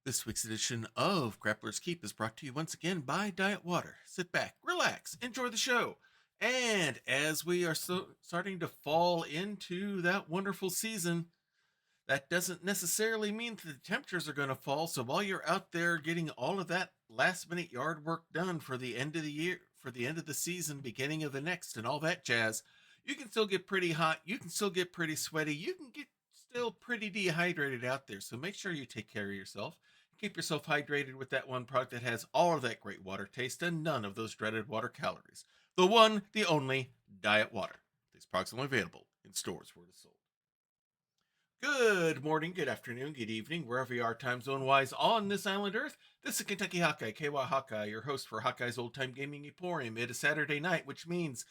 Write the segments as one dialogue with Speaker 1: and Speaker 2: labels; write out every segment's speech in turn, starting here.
Speaker 1: This week's edition of Grappler's Keep is brought to you once again by Diet Water. Sit back, relax, enjoy the show. And as we are starting to fall into that wonderful season, that doesn't necessarily mean that the temperatures are going to fall. So while you're out there getting all of that last minute yard work done for the end of the year, for the end of the season, beginning of the next, and all that jazz, you can still get pretty hot. You can still get pretty sweaty. You can get still pretty dehydrated out there. So make sure you take care of yourself. Keep yourself hydrated with that one product that has all of that great water taste and none of those dreaded water calories. The one, the only Diet Water. These products are only available in stores where it is sold. Good morning, good afternoon, good evening, wherever you are time zone wise on this island Earth. This is Kentucky Hawkeye, KY Hawkeye, your host for Hawkeye's Old Time Gaming Emporium. It is Saturday night, which means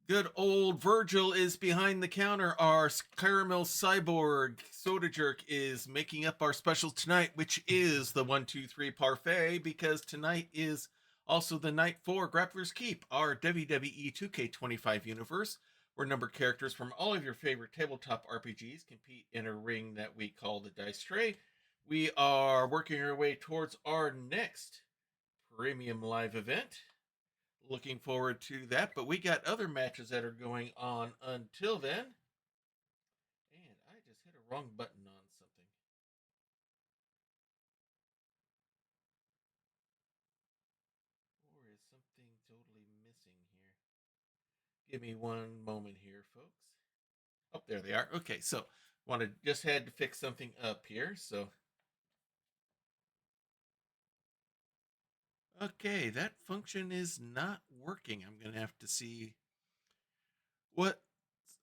Speaker 1: good old Virgil is behind the counter. Our caramel cyborg soda jerk is making up our special tonight, which is the 1-2-3 parfait, because tonight is also the night for Grappler's Keep, our WWE 2K25 universe, where numbered characters from all of your favorite tabletop RPGs compete in a ring that we call the Dice Tray. We are working our way towards our next premium live event. Looking forward to that, but we got other matches that are going on until then. And I just hit a wrong button on something. Or is something totally missing here? Give me one moment here, folks. Oh, there they are. Okay, so just had to fix something up here. So okay, that function is not working. I'm gonna have to see what.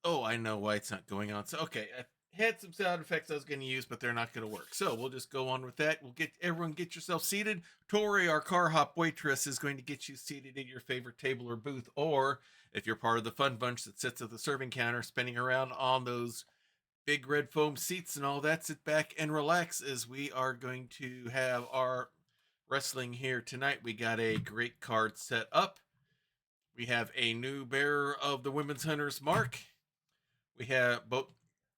Speaker 1: Oh, I know why it's not going on. So okay, I had some sound effects I was going to use, but they're not going to work. So we'll just go on with that. We'll get yourself seated. Tori, our car hop waitress, is going to get you seated at your favorite table or booth, or if you're part of the fun bunch that sits at the serving counter, spinning around on those big red foam seats and all that, sit back and relax as we are going to have our wrestling here tonight. We got a great card set up. We have a new bearer of the Women's Hunters mark. We have both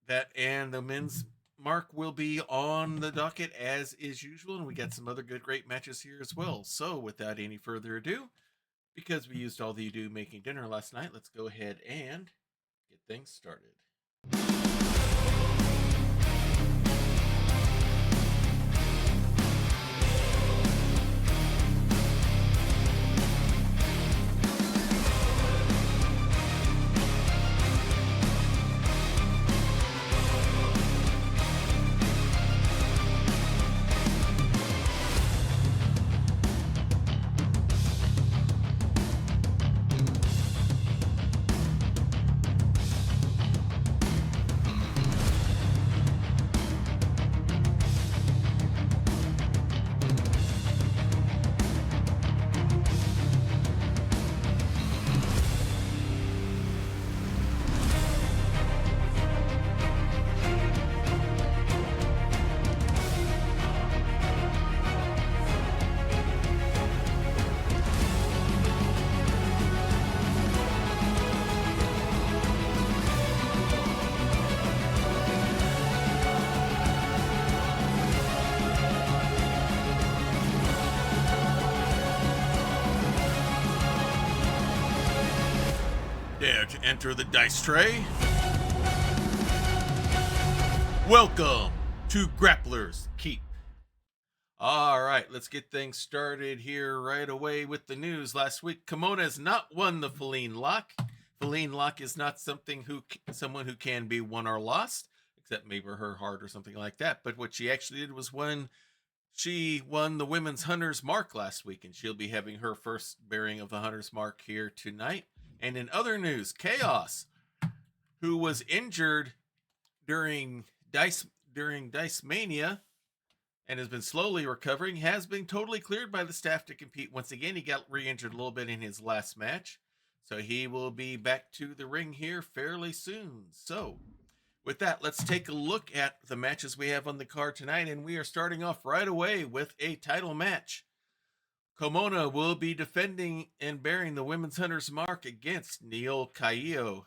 Speaker 1: that and the men's mark will be on the docket as is usual, and we got some other great matches here as well. So, without any further ado, because we used all the ado making dinner last night, let's go ahead and get things started. Dare to enter the dice tray? Welcome to Grappler's Keep. All right, let's get things started here right away with the news. Last week, Kimona has not won the Feline Lock. Feline Lock is not someone who can be won or lost, except maybe her heart or something like that. But what she actually did was when she won the Women's Hunters Mark last week, and she'll be having her first bearing of the Hunters Mark here tonight. And in other news, Chaos, who was injured during Dice Mania and has been slowly recovering, has been totally cleared by the staff to compete once again. He got re-injured a little bit in his last match, so he will be back to the ring here fairly soon. So with that, let's take a look at the matches we have on the card tonight, and we are starting off right away with a title match. Kimona will be defending and bearing the Women's Hunters Mark against Neil Caillo.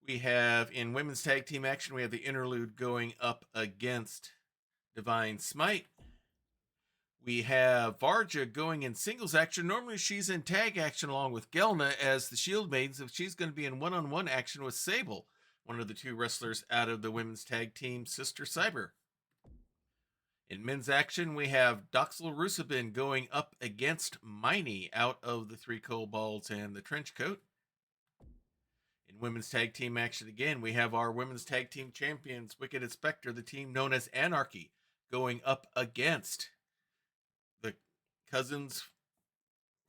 Speaker 1: We have in women's tag team action, we have the Interlude going up against Divine Smite. We have Varja going in singles action. Normally she's in tag action along with Gelna as the Shield Maidens. If she's going to be in one-on-one action with Sable, one of the two wrestlers out of the women's tag team, Sister Cyber. In men's action, we have Doxel Rusabin going up against Miney out of the Three Kobolds and the Trench Coat. In women's tag team action again, we have our women's tag team champions, Wicked and Spectre, the team known as Anarchy, going up against the cousins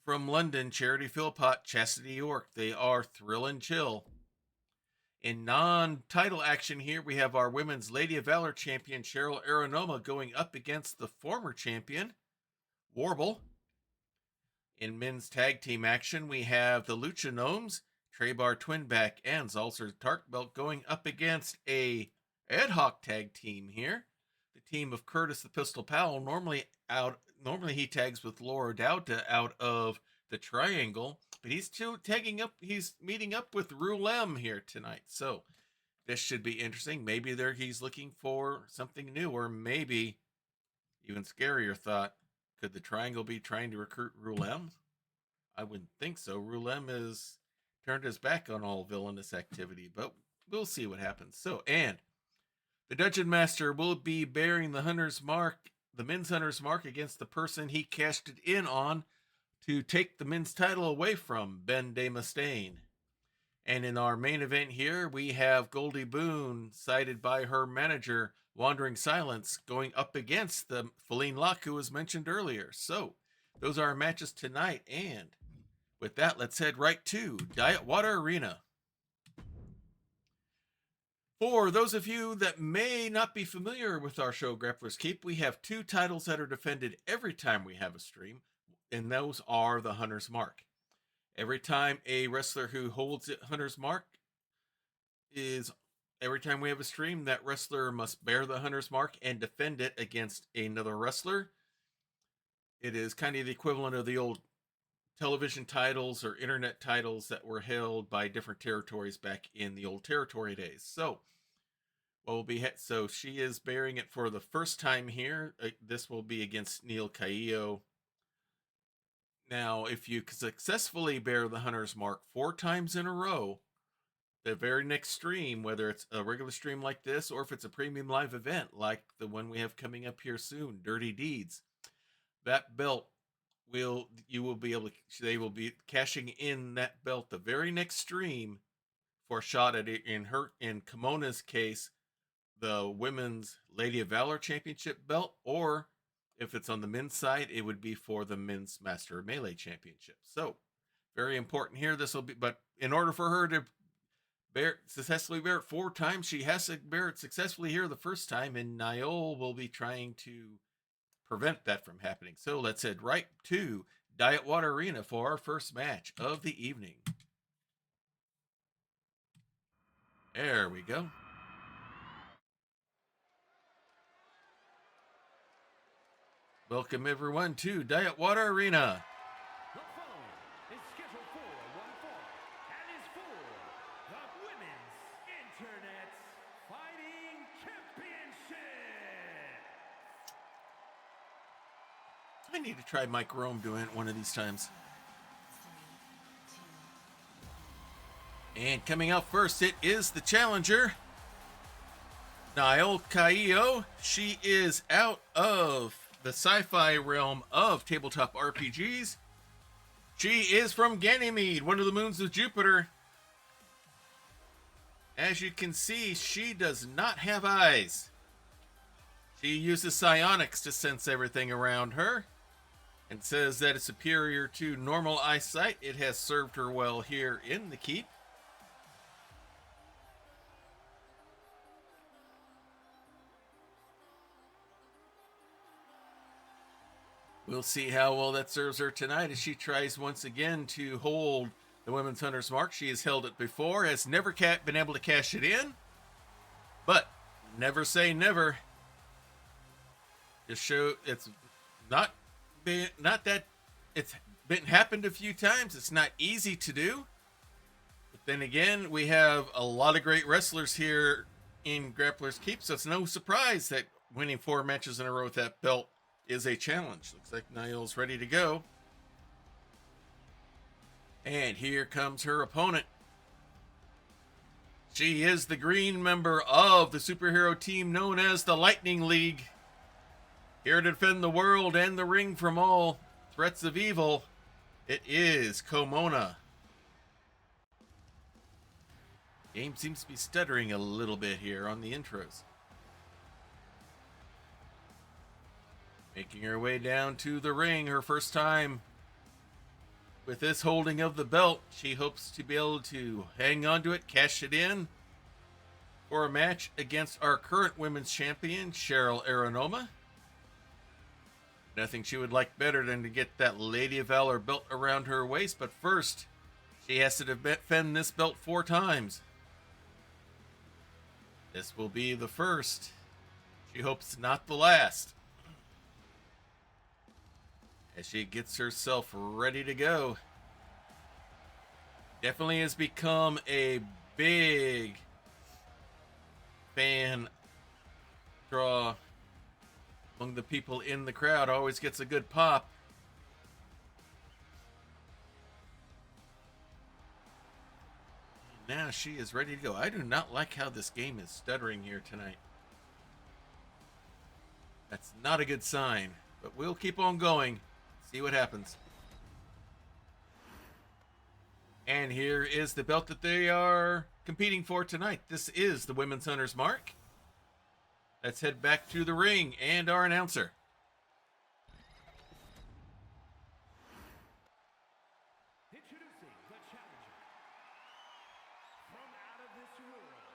Speaker 1: from London, Charity Philpott, Chastity York. They are Thrill and Chill. In non-title action here, we have our women's Lady of Valor champion, Cheryl Aronoma, going up against the former champion, Warble. In men's tag team action, we have the Lucha Gnomes, Traybar Twinback, and Zalzer Tarkbelt going up against a ad hoc tag team here. The team of Curtis the Pistol Powell, normally he tags with Laura Dauta out of the Triangle, but he's meeting up with Rulem here tonight. So this should be interesting. Maybe he's looking for something new, or maybe even scarier thought, could the Triangle be trying to recruit Rulem? I wouldn't think so. Rulem has turned his back on all villainous activity, but we'll see what happens. So, and the Dungeon Master will be bearing the Hunter's Mark, the men's Hunter's Mark, against the person he cashed it in on to take the men's title away from, Ben De Mustaine. And in our main event here, we have Goldie Boone, cited by her manager, Wandering Silence, going up against the Feline Locke, who was mentioned earlier. So, those are our matches tonight, and with that, let's head right to Diet Water Arena. For those of you that may not be familiar with our show, Grappler's Keep, we have two titles that are defended every time we have a stream, and those are the Hunter's Mark. Every time a wrestler who holds it, Hunter's Mark, every time we have a stream, that wrestler must bear the Hunter's Mark and defend it against another wrestler. It is kind of the equivalent of the old television titles or internet titles that were held by different territories back in the old territory days. So, so she is bearing it for the first time here. This will be against Neil Caillo. Now, if you successfully bear the Hunter's Mark 4 times in a row, the very next stream, whether it's a regular stream like this or if it's a premium live event like the one we have coming up here soon, Dirty Deeds, that belt they will be cashing in that belt the very next stream for a shot at it. In Kimona's case, the women's Lady of Valor Championship belt, or if it's on the men's side, it would be for the men's Master of Melee Championship. So, very important here. This will be, but in order for her to successfully bear it 4 times, she has to bear it successfully here the first time, and Niall will be trying to prevent that from happening. So let's head right to Diet Water Arena for our first match of the evening. There we go. Welcome everyone to Diet Water Arena.
Speaker 2: The following is scheduled for one fall and is for the Women's Internet Fighting Championship.
Speaker 1: I need to try Mike Rome doing it one of these times. And coming out first, it is the challenger, Niall Caillo. She is out of the sci-fi realm of tabletop RPGs. She is from Ganymede, one of the moons of Jupiter. As you can see, she does not have eyes. She uses psionics to sense everything around her and says that it's superior to normal eyesight. It has served her well here in the keep. We'll see how well that serves her tonight as she tries once again to hold the Women's Hunter's Mark. She has held it before, has never been able to cash it in, but never say never. Just show it's not that it's been happened a few times. It's not easy to do. But then again, we have a lot of great wrestlers here in Grappler's Keep, so it's no surprise that winning 4 matches in a row with that belt is a challenge. Looks like Niall's ready to go. And here comes her opponent. She is the green member of the superhero team known as the Lightning League. Here to defend the world and the ring from all threats of evil, it is Komona. Game seems to be stuttering a little bit here on the intros. Making her way down to the ring, her first time with this holding of the belt. She hopes to be able to hang on to it, cash it in for a match against our current women's champion, Cheryl Aranoma. Nothing she would like better than to get that Lady of Valor belt around her waist, but first, she has to defend this belt 4 times. This will be the first. She hopes not the last. As she gets herself ready to go. Definitely has become a big fan draw among the people in the crowd. Always gets a good pop. And now she is ready to go. I do not like how this game is stuttering here tonight. That's not a good sign, but we'll keep on going. See what happens. And here is the belt that they are competing for tonight. This is the Women's Hunter's Mark. Let's head back to the ring and our announcer.
Speaker 2: Introducing the challenger from out of this world,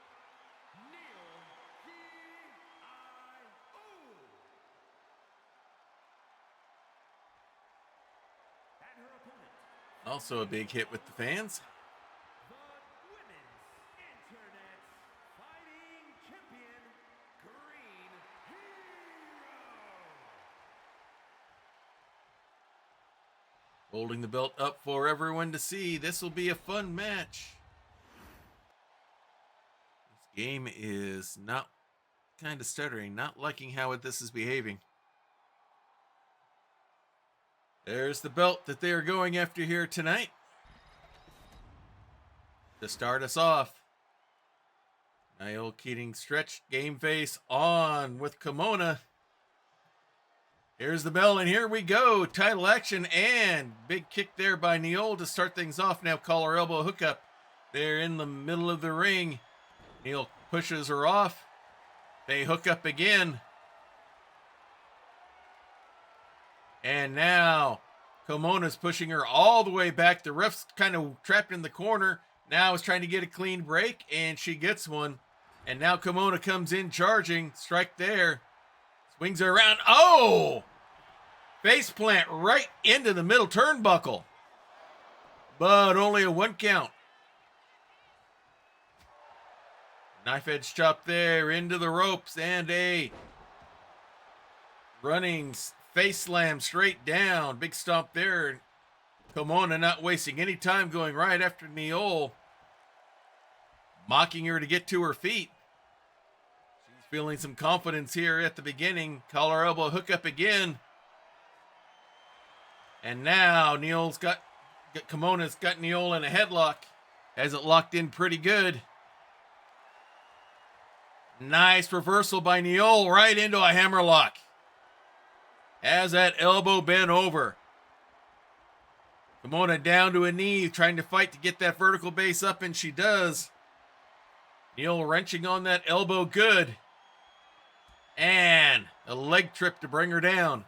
Speaker 2: Neil D.I.O. And her opponent,
Speaker 1: Also a big hit with the fans.
Speaker 2: the Women's Internet Fighting Champion, Green Hero.
Speaker 1: Holding the belt up for everyone to see. This will be a fun match. This game is not kind of stuttering, not liking how this is behaving. There's the belt that they are going after here tonight. To start us off, Niall Keating stretched, game face on with Komona. Here's the bell, and here we go. Title action, and big kick there by Neil to start things off. Now collar elbow hookup. They're in the middle of the ring. Neil pushes her off. They hook up again. And now Komona's pushing her all the way back. The ref's kind of trapped in the corner. Now is trying to get a clean break, and she gets one. And now Komona comes in charging. Strike there. Swings her around. Oh! Face plant right into the middle turnbuckle. But only a 1 count. Knife edge chop there into the ropes, and a running face slam straight down. Big stomp there. Komona not wasting any time, going right after Neil. Mocking her to get to her feet. She's feeling some confidence here at the beginning. Collar elbow hookup again. And now Komona's got Neil in a headlock. Has it locked in pretty good. Nice reversal by Neil right into a hammerlock. Has that elbow bent over. Komona down to a knee, trying to fight to get that vertical base up, and she does. Neil wrenching on that elbow good. And a leg trip to bring her down.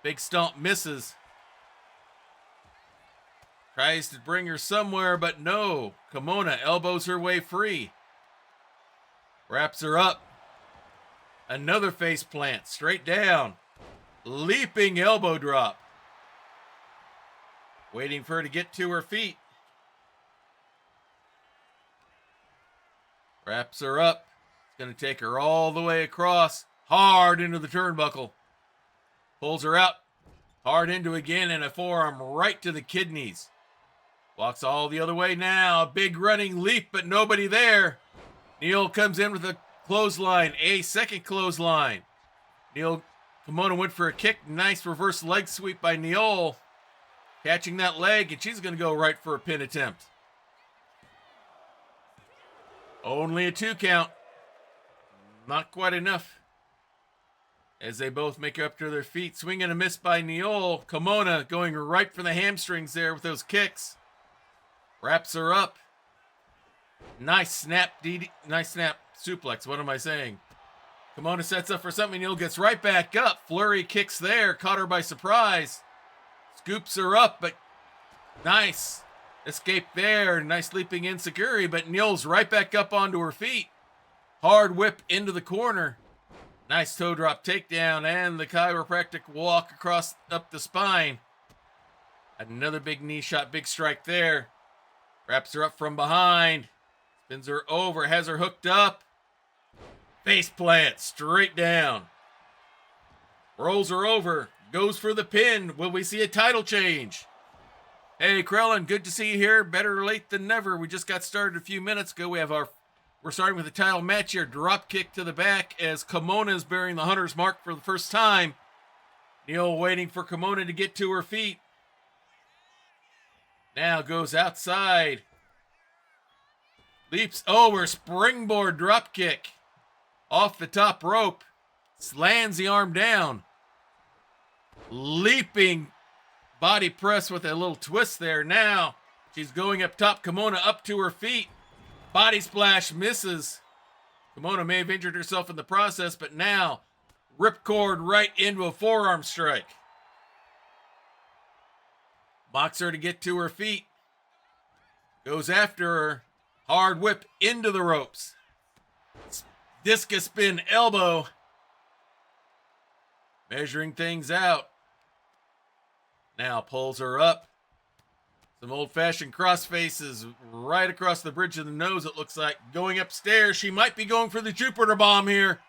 Speaker 1: Big stomp misses. Tries to bring her somewhere, but no. Komona elbows her way free. Wraps her up. Another face plant, straight down. Leaping elbow drop. Waiting for her to get to her feet. Wraps her up. It's going to take her all the way across. Hard into the turnbuckle. Pulls her out. Hard into again, and a forearm right to the kidneys. Walks all the other way now. Big running leap, but nobody there. Neil comes in with a clothesline. A second clothesline. Kimona went for a kick. Nice reverse leg sweep by Neol. Catching that leg, and she's going to go right for a pin attempt. Only a 2 count. Not quite enough. As they both make up to their feet. Swing and a miss by Neol. Kimona going right for the hamstrings there with those kicks. Wraps her up. Nice snap suplex. What am I saying? Kimona sets up for something. Neol gets right back up. Flurry kicks there. Caught her by surprise. Scoops her up, but nice escape there. Nice leaping enziguri, but Neol's right back up onto her feet. Hard whip into the corner. Nice toe drop takedown and the chiropractic walk across up the spine. Another big knee shot, big strike there. Wraps her up from behind. Spins her over, has her hooked up. Face plant straight down. Rolls her over. Goes for the pin. Will we see a title change? Hey, Krellin, good to see you here. Better late than never. We just got started a few minutes ago. We're starting with the title match here. Drop kick to the back as Kimona is bearing the Hunter's mark for the first time. Neol waiting for Kimona to get to her feet. Now goes outside. Leaps over. Springboard drop kick. Off the top rope. Slams the arm down. Leaping body press with a little twist there. Now she's going up top. Kimona up to her feet. Body splash misses. Kimona may have injured herself in the process, but now ripcord right into a forearm strike. Mocks her to get to her feet. Goes after her. Hard whip into the ropes. Discus spin elbow. Measuring things out. Now pulls her up. Some old-fashioned cross faces right across the bridge of the nose, it looks like. Going upstairs. She might be going for the Jupiter bomb here.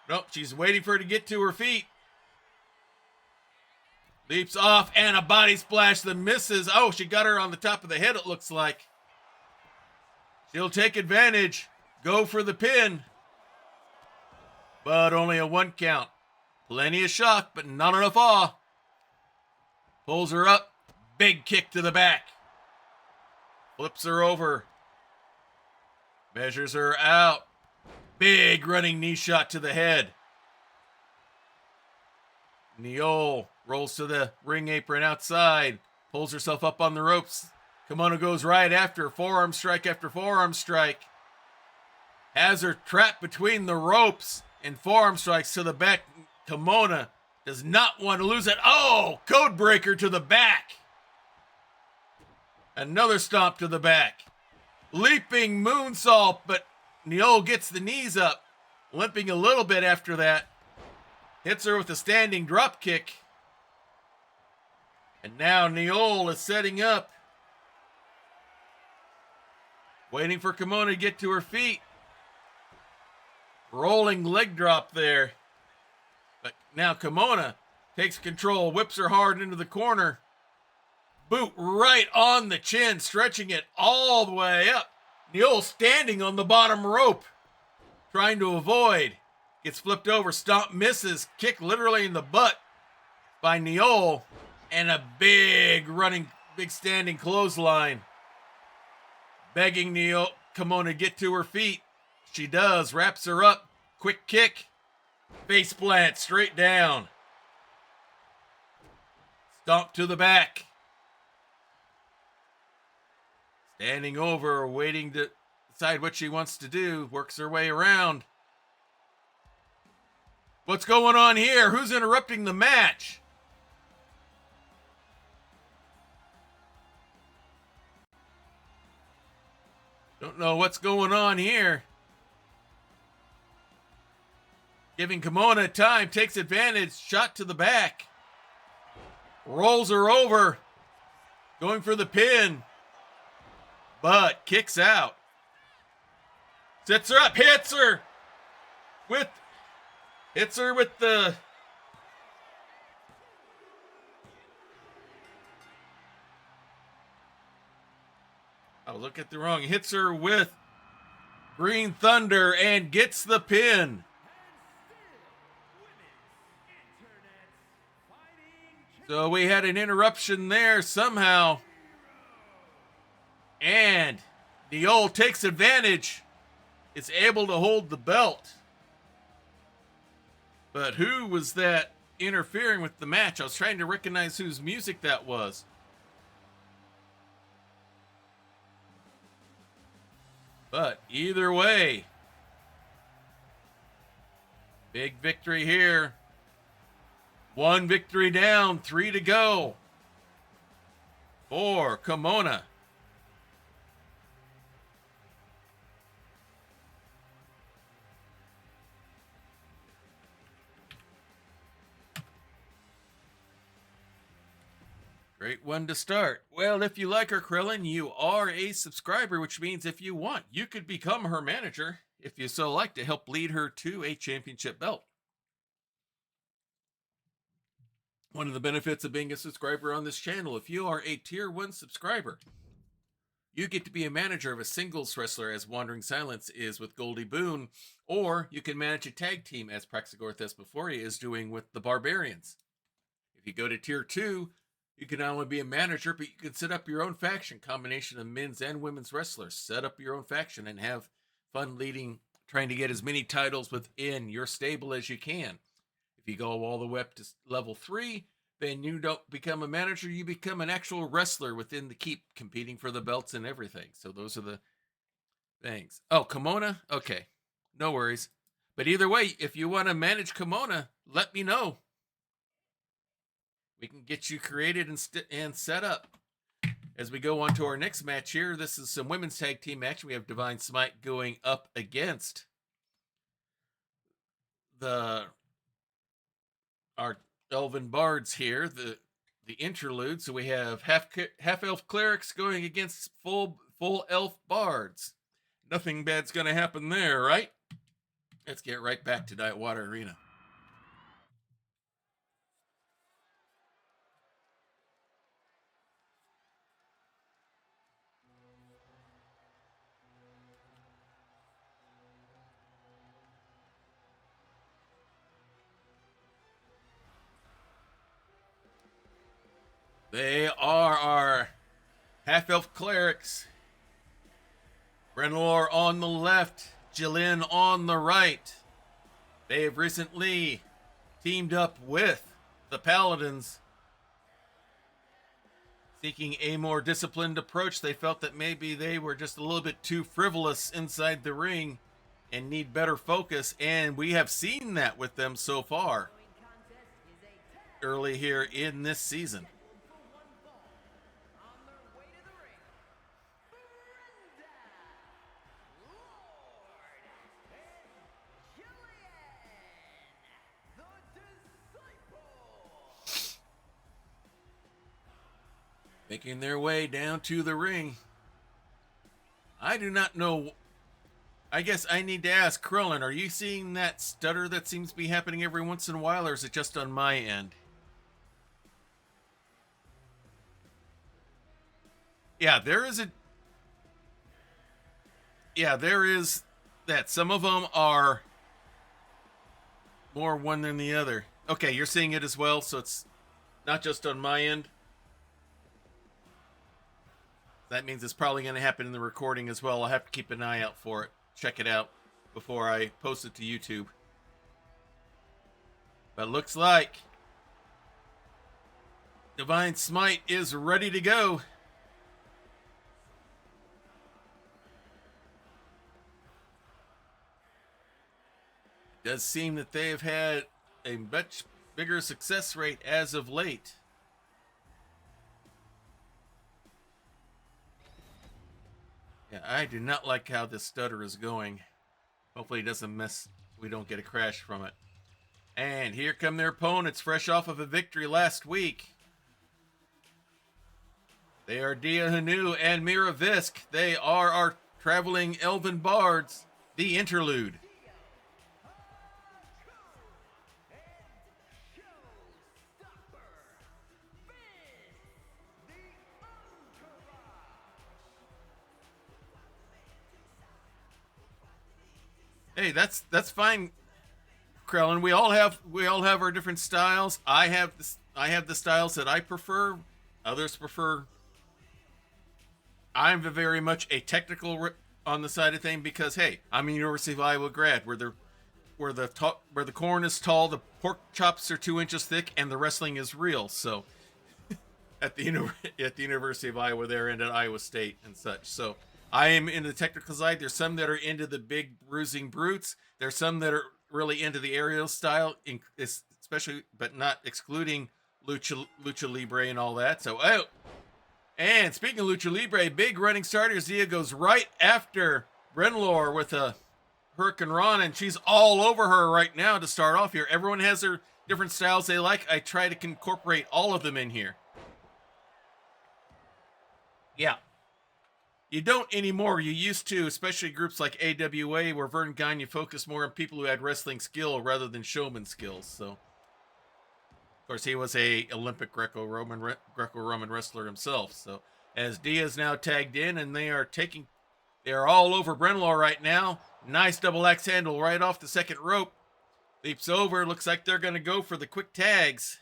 Speaker 1: Nope, she's waiting for her to get to her feet. Leaps off and a body splash that misses. Oh, she got her on the top of the head, it looks like. She'll take advantage. Go for the pin. But only a 1 count. Plenty of shock, but not enough awe. Pulls her up. Big kick to the back. Flips her over. Measures her out. Big running knee shot to the head. Neol rolls to the ring apron outside. Pulls herself up on the ropes. Kimona goes right after. Forearm strike after forearm strike. Has her trapped between the ropes and forearm strikes to the back. Kimona does not want to lose it. Oh, code breaker to the back. Another stomp to the back. Leaping moonsault, but Neol gets the knees up. Limping a little bit after that. Hits her with a standing drop kick. And now Neol is setting up. Waiting for Kimona to get to her feet. Rolling leg drop there. But now Kimona takes control, whips her hard into the corner. Boot right on the chin, stretching it all the way up. Neol standing on the bottom rope, trying to avoid. Gets flipped over, stomp misses, kick literally in the butt by Neol. And a big standing clothesline. Begging Kimona to get to her feet. She does, wraps her up. Quick kick. Face plant straight down. Stomp to the back. Standing over, waiting to decide what she wants to do. Works her way around. What's going on here? Who's interrupting the match? Don't know what's going on here. Giving Kimona time, takes advantage, shot to the back. Rolls her over. Going for the pin. But kicks out. Sets her up, hits her with the look at the wrong. Hits her with Green Thunder and gets the pin. So we had an interruption there somehow. And Neol takes advantage. Is able to hold the belt. But who was that interfering with the match? I was trying to recognize whose music that was. But either way, big victory here. 1 victory down, 3 to go for Kimona. Great one to start. Well, if you like her, Krillin, you are a subscriber, which means if you want, you could become her manager if you so like to help lead her to a championship belt. One of the benefits of being a subscriber on this channel, if you are a tier 1 subscriber, you get to be a manager of a singles wrestler as Wandering Silence is with Goldie Boone, or you can manage a tag team as Praxagor Thespephori is doing with the Barbarians. If you go to tier 2, you can not only be a manager, but you can set up your own faction, combination of men's and women's wrestlers. Set up your own faction and have fun trying to get as many titles within your stable as you can. If you go all the way up to level 3, then you don't become a manager, you become an actual wrestler within the keep, competing for the belts and everything. So those are the things. Oh, Kimona? Okay, no worries. But either way, if you want to manage Kimona, let me know. We can get you created and set up. As we go on to our next match here, this is some women's tag team match. We have Divine Smite going up against our Elven Bards here, the interlude. So we have half elf clerics going against full elf bards. Nothing bad's going to happen there, right? Let's get right back to Nightwater Arena. They are our half-elf clerics. Brenlor on the left, Jilin on the right. They have recently teamed up with the Paladins, seeking a more disciplined approach. They felt that maybe they were just a little bit too frivolous inside the ring and need better focus, and we have seen that with them so far early here in this season. Making their way down to the ring. I do not know. I guess I need to ask Krillin, are you seeing that stutter that seems to be happening every once in a while, or is it just on my end? Yeah, there is that. Some of them are more one than the other. Okay, you're seeing it as well, so it's not just on my end. That means it's probably going to happen in the recording as well. I'll have to keep an eye out for it. Check it out before I post it to YouTube. But looks like Divine Smite is ready to go. It does seem that they have had a much bigger success rate as of late. Yeah, I do not like how this stutter is going. Hopefully it doesn't we don't get a crash from it. And here come their opponents, fresh off of a victory last week. They are Dia Hanu and Mira Visk. They are our traveling Elven Bards, the Interlude. Hey, that's fine, Krellin. We all have our different styles. I have I have the styles that I prefer. Others prefer. I'm very much a technical on the side of thing because hey, I'm a University of Iowa grad where the corn is tall, the pork chops are 2 inches thick, and the wrestling is real. So at the at the University of Iowa there and at Iowa State and such. So I am into the technical side. There's some that are into the big bruising brutes. There's some that are really into the aerial style, especially but not excluding lucha libre and all that. So and speaking of lucha libre, big running starter Zia goes right after Brenlor with a Hurricane Rana, and she's all over her right now to start off here. Everyone has their different styles they like. I try to incorporate all of them in here. Yeah. You don't anymore. You used to, especially groups like AWA, where Vern Gagne focused more on people who had wrestling skill rather than showman skills. So, of course, he was a Olympic Greco-Roman wrestler himself. So, as Dia's now tagged in, and they are all over Brenlaw right now. Nice double axe handle right off the second rope. Leaps over. Looks like they're going to go for the quick tags.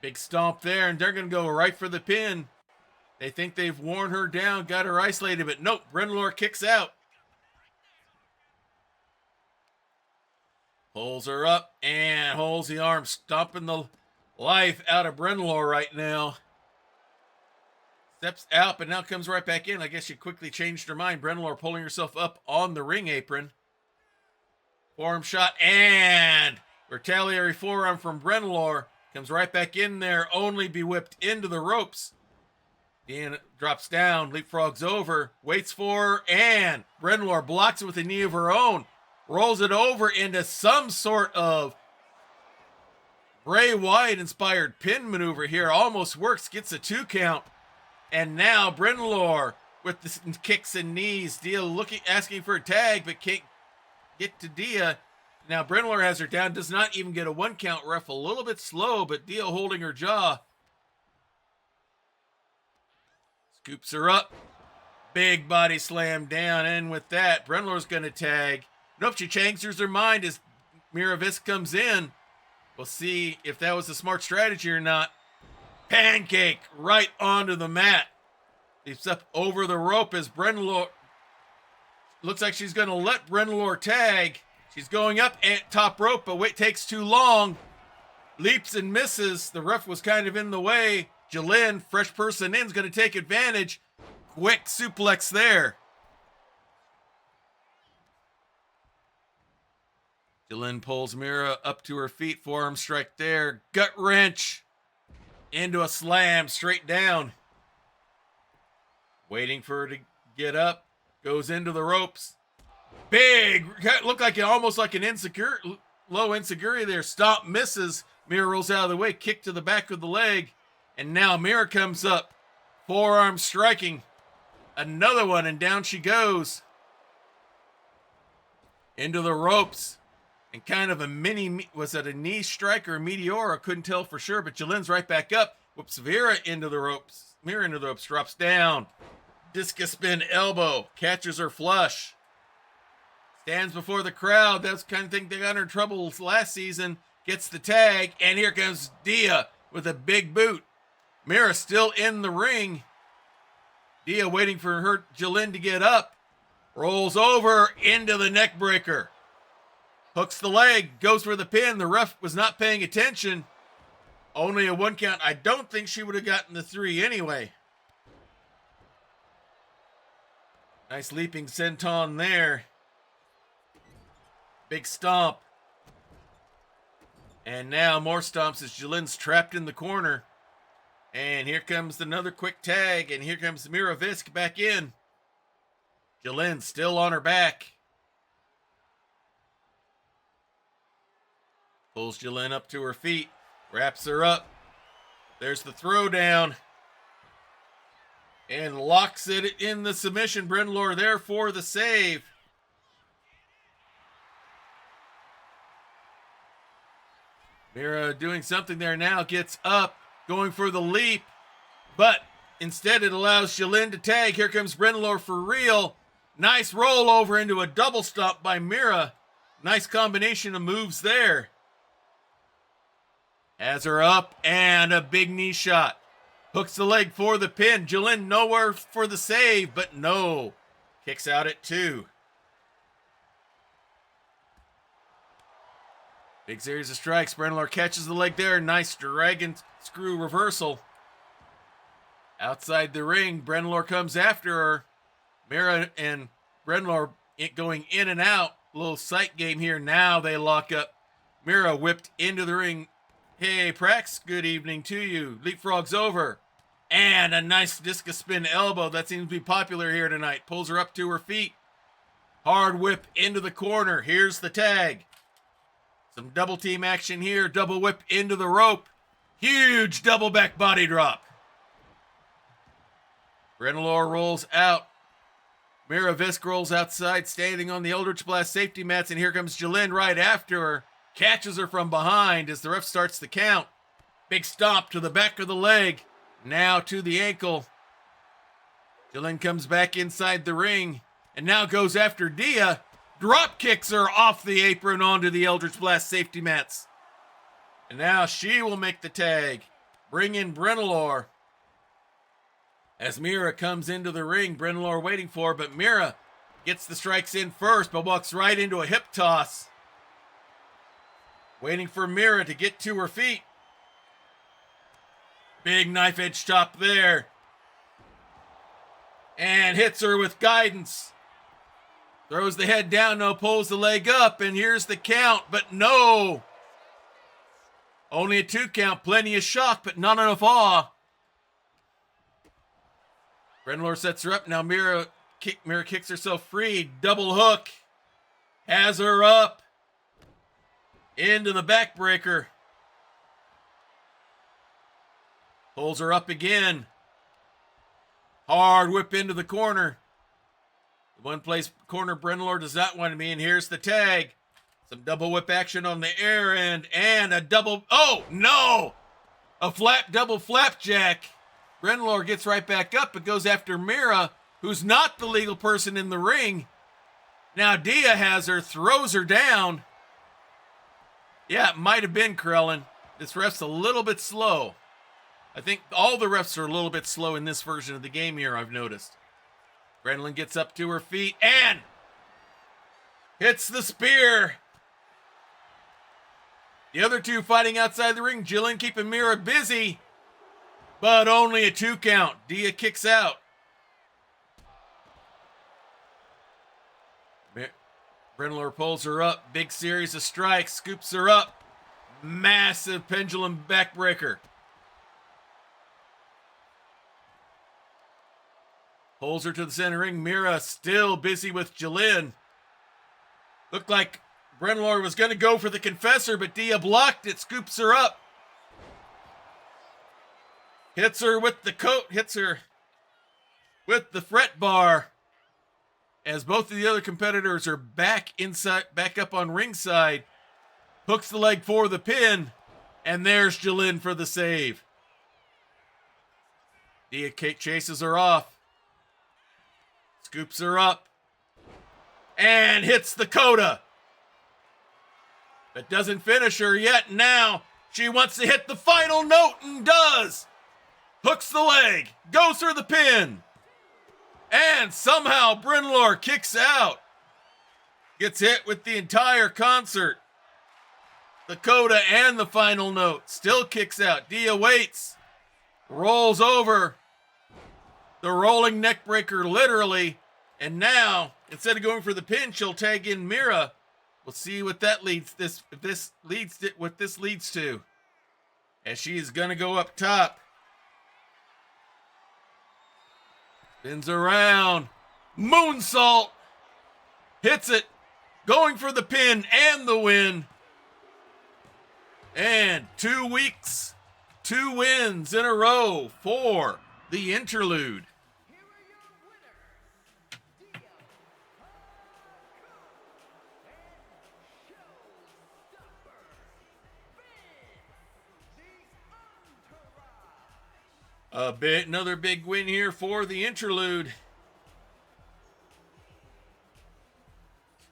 Speaker 1: Big stomp there, and they're going to go right for the pin. They think they've worn her down, got her isolated, but nope, Brenlor kicks out. Pulls her up and holds the arm, stomping the life out of Brenlor right now. Steps out, but now comes right back in. I guess she quickly changed her mind. Brenlor pulling herself up on the ring apron. Forearm shot and retaliatory forearm from Brenlor. Comes right back in there, only be whipped into the ropes. Deanna drops down, leapfrogs over, waits for her, and Brenlor blocks it with a knee of her own. Rolls it over into some sort of Bray Wyatt-inspired pin maneuver here. Almost works, gets a 2 count. And now Brenlor with the kicks and knees. Dia asking for a tag, but can't get to Dia. Now Brenlor has her down, does not even get a 1 count. Ref a little bit slow, but Dia holding her jaw. Scoops her up. Big body slam down, and with that, Brenlor's going to tag. Nope, she changes her mind as Mira Visk comes in. We'll see if that was a smart strategy or not. Pancake right onto the mat. Leaps up over the rope as Brenlor. Looks like she's going to let Brenlor tag. She's going up at top rope, but wait, takes too long. Leaps and misses. The ref was kind of in the way. Jalynn, fresh person in, is going to take advantage. Quick suplex there. Jalynn pulls Mira up to her feet. Forearm strike there. Gut wrench. Into a slam straight down. Waiting for her to get up. Goes into the ropes. Big. Looked like almost like an low insecurity there. Stomp misses. Mira rolls out of the way. Kick to the back of the leg. And now Mira comes up. Forearm striking. Another one, and down she goes. Into the ropes. And kind of a was it a knee strike or a meteor? I couldn't tell for sure, but Jalynn's right back up. Whoops Mira into the ropes. Mira into the ropes, drops down. Discus spin elbow. Catches her flush. Stands before the crowd. That's the kind of thing they got in trouble last season. Gets the tag, and here comes Dia with a big boot. Mira still in the ring. Dia waiting for her Jalynn to get up. Rolls over into the neck breaker. Hooks the leg, goes for the pin. The ref was not paying attention. Only a 1 count. I don't think she would have gotten the 3 anyway. Nice leaping senton there. Big stomp. And now more stomps as Jalynn's trapped in the corner. And here comes another quick tag. And here comes Mira Visk back in. Jalynn still on her back. Pulls Jalynn up to her feet. Wraps her up. There's the throwdown. And locks it in the submission. Brenlor there for the save. Mira doing something there now. Gets up. Going for the leap. But instead it allows Jalynn to tag. Here comes Brenlor for real. Nice rollover into a double stomp by Mira. Nice combination of moves there. Has her up and a big knee shot. Hooks the leg for the pin. Jolene nowhere for the save, but no. Kicks out at 2. Big series of strikes. Brennan catches the leg there. Nice dragon screw reversal. Outside the ring, Brennan comes after her. Mira and Brennan going in and out. A little sight game here. Now they lock up. Mira whipped into the ring. Hey, Prax, good evening to you. Leapfrogs over. And a nice discus spin elbow. That seems to be popular here tonight. Pulls her up to her feet. Hard whip into the corner. Here's the tag. Some double team action here. Double whip into the rope. Huge double back body drop. Brennan rolls out. Mira Visk rolls outside, standing on the Eldritch Blast safety mats, and here comes Jolene right after her. Catches her from behind as the ref starts the count. Big stomp to the back of the leg. Now to the ankle. Jolene comes back inside the ring and now goes after Dia. Drop kicks her off the apron onto the Eldritch Blast safety mats. And now she will make the tag. Bring in Brennelor. As Mira comes into the ring, Brennelor waiting for her, but Mira gets the strikes in first, but walks right into a hip toss. Waiting for Mira to get to her feet. Big knife edge chop there. And hits her with guidance. Throws the head down, no, pulls the leg up, and here's the count, but no. Only a 2 count, plenty of shock, but not enough awe. Brennan sets her up, now Mira kicks herself free, double hook. Has her up. Into the backbreaker. Pulls her up again. Hard whip into the corner. The one place corner Brennan does not want to be, and here's the tag. Some double whip action on the air end, and a double, oh no! A double flapjack. Brennan gets right back up, but goes after Mira, who's not the legal person in the ring. Now Dia has her, throws her down. Yeah, it might have been Krellin. This ref's a little bit slow. I think all the refs are a little bit slow in this version of the game here, I've noticed. Brennan gets up to her feet and hits the spear. The other two fighting outside the ring. Jillian keeping Mira busy, but only a 2 count. Dia kicks out. Brennan pulls her up. Big series of strikes. Scoops her up. Massive pendulum backbreaker. Pulls her to the center ring. Mira still busy with Jillian. Looked like Brennan was going to go for the confessor, but Dia blocked it. Scoops her up. Hits her with the coat. Hits her with the fret bar. As both of the other competitors are back up on ringside. Hooks the leg for the pin. And there's Jillian for the save. Dia chases her off. Scoops her up. And hits the coda. But doesn't finish her yet. Now she wants to hit the final note and does. Hooks the leg. Goes for the pin. And somehow Brennan kicks out. Gets hit with the entire concert. The coda and the final note. Still kicks out. Dia waits. Rolls over. The rolling neck breaker literally. And now, instead of going for the pin, she'll tag in Mira. We'll see what that leads what this leads to. As she's gonna go up top. Spins around. Moonsault. Hits it. Going for the pin and the win. And 2 weeks, 2 wins in a row for the interlude. Another big win here for the interlude.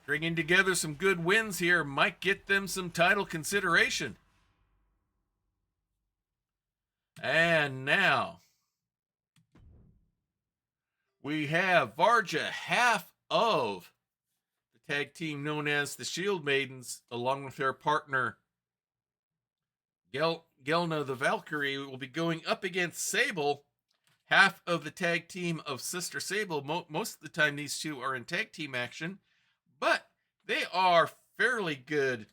Speaker 1: Stringing together some good wins here might get them some title consideration. And now we have Varja, half of the tag team known as the Shield Maidens, along with their partner Gelna the Valkyrie, will be going up against Sable, half of the tag team of Sister Sable. Most of the time, these two are in tag team action, but they are fairly good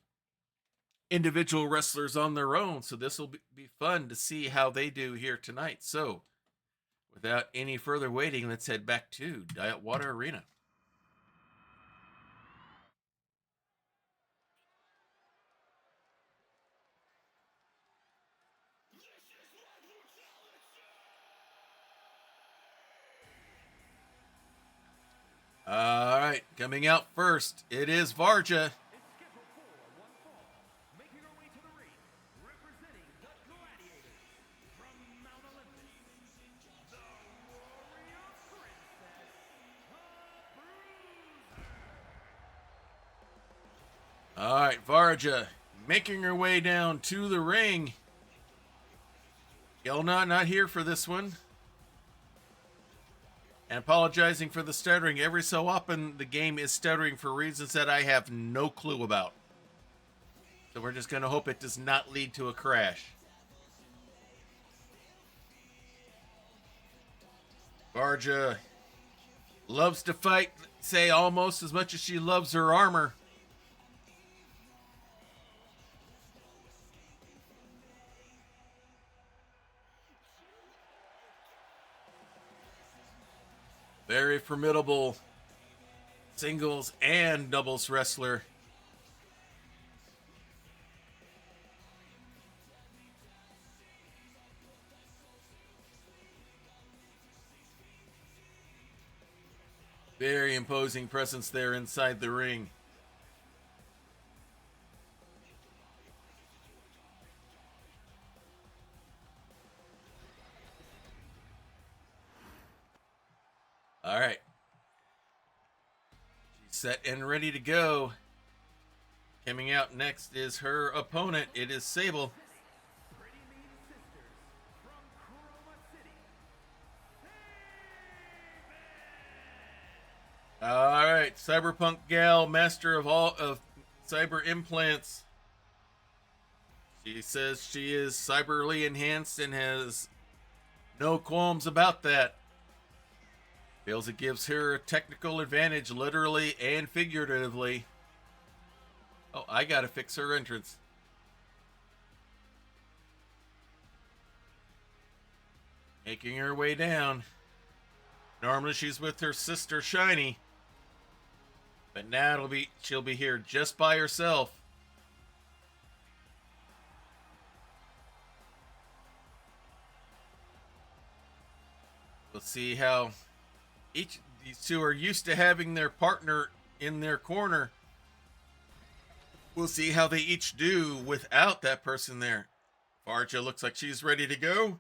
Speaker 1: individual wrestlers on their own. So this will be fun to see how they do here tonight. So without any further waiting, let's head back to Diet Water Arena. All right, coming out first, it is Varja.
Speaker 2: Is scheduled for one fall. Making her way to the ring, representing the Gladiators from Mount Olympus, the Warrior Princess, the Bruiser.
Speaker 1: All right, Varja making her way down to the ring. Gelna not here for this one. And apologizing for the stuttering. Every so often, the game is stuttering for reasons that I have no clue about. So we're just going to hope it does not lead to a crash. Varja loves to fight, say almost as much as she loves her armor. Very formidable singles and doubles wrestler. Very imposing presence there inside the ring. All right. She's set and ready to go. Coming out next is her opponent. It is Sable.
Speaker 2: Pretty Mean Sisters from Chroma City.
Speaker 1: All right, cyberpunk gal, master of all of cyber implants. She says she is cyberly enhanced and has no qualms about that. Feels it gives her a technical advantage, literally and figuratively. Oh, I gotta fix her entrance. Making her way down. Normally she's with her sister Shiny, but now she'll be here just by herself. We'll see how these two are used to having their partner in their corner. We'll see how they each do without that person there. Varja looks like she's ready to go,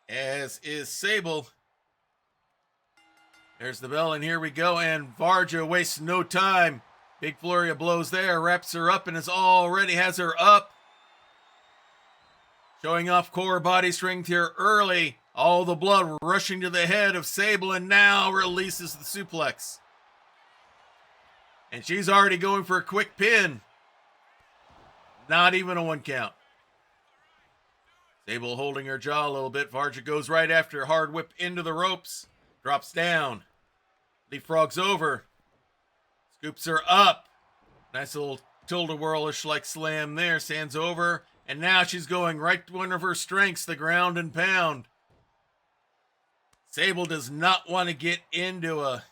Speaker 1: as is Sable. There's the bell, and here we go, and Varja wastes no time. Big flurry of blows there, wraps her up, and already has her up. Showing off core body strength here early. All the blood rushing to the head of Sable, and now releases the suplex. And she's already going for a quick pin. Not even a 1 count. Sable holding her jaw a little bit. Varja goes right after a hard whip into the ropes. Drops down. Leapfrogs over. Scoops her up. Nice little tilt-a-whirlish like slam there. Stands over. And now she's going right to one of her strengths, the ground and pound. Sable does not want to get into a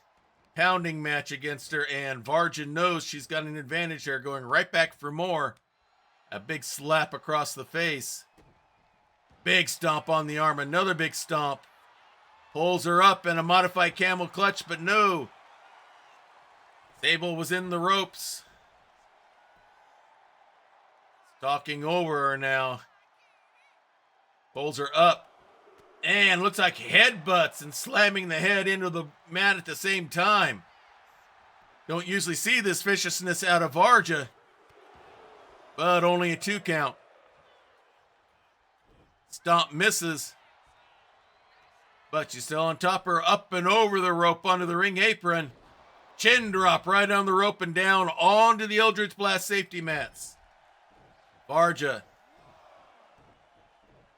Speaker 1: pounding match against her, and Varja knows she's got an advantage there, going right back for more. A big slap across the face. Big stomp on the arm, another big stomp. Pulls her up in a modified camel clutch, but no. Sable was in the ropes. Stalking over her now. Pulls her up. And looks like headbutts and slamming the head into the mat at the same time. Don't usually see this viciousness out of Varja, but only a 2 count. Stomp misses. But she's still on top of her, up and over the rope onto the ring apron. Chin drop right on the rope and down onto the Eldritch Blast safety mats. Varja,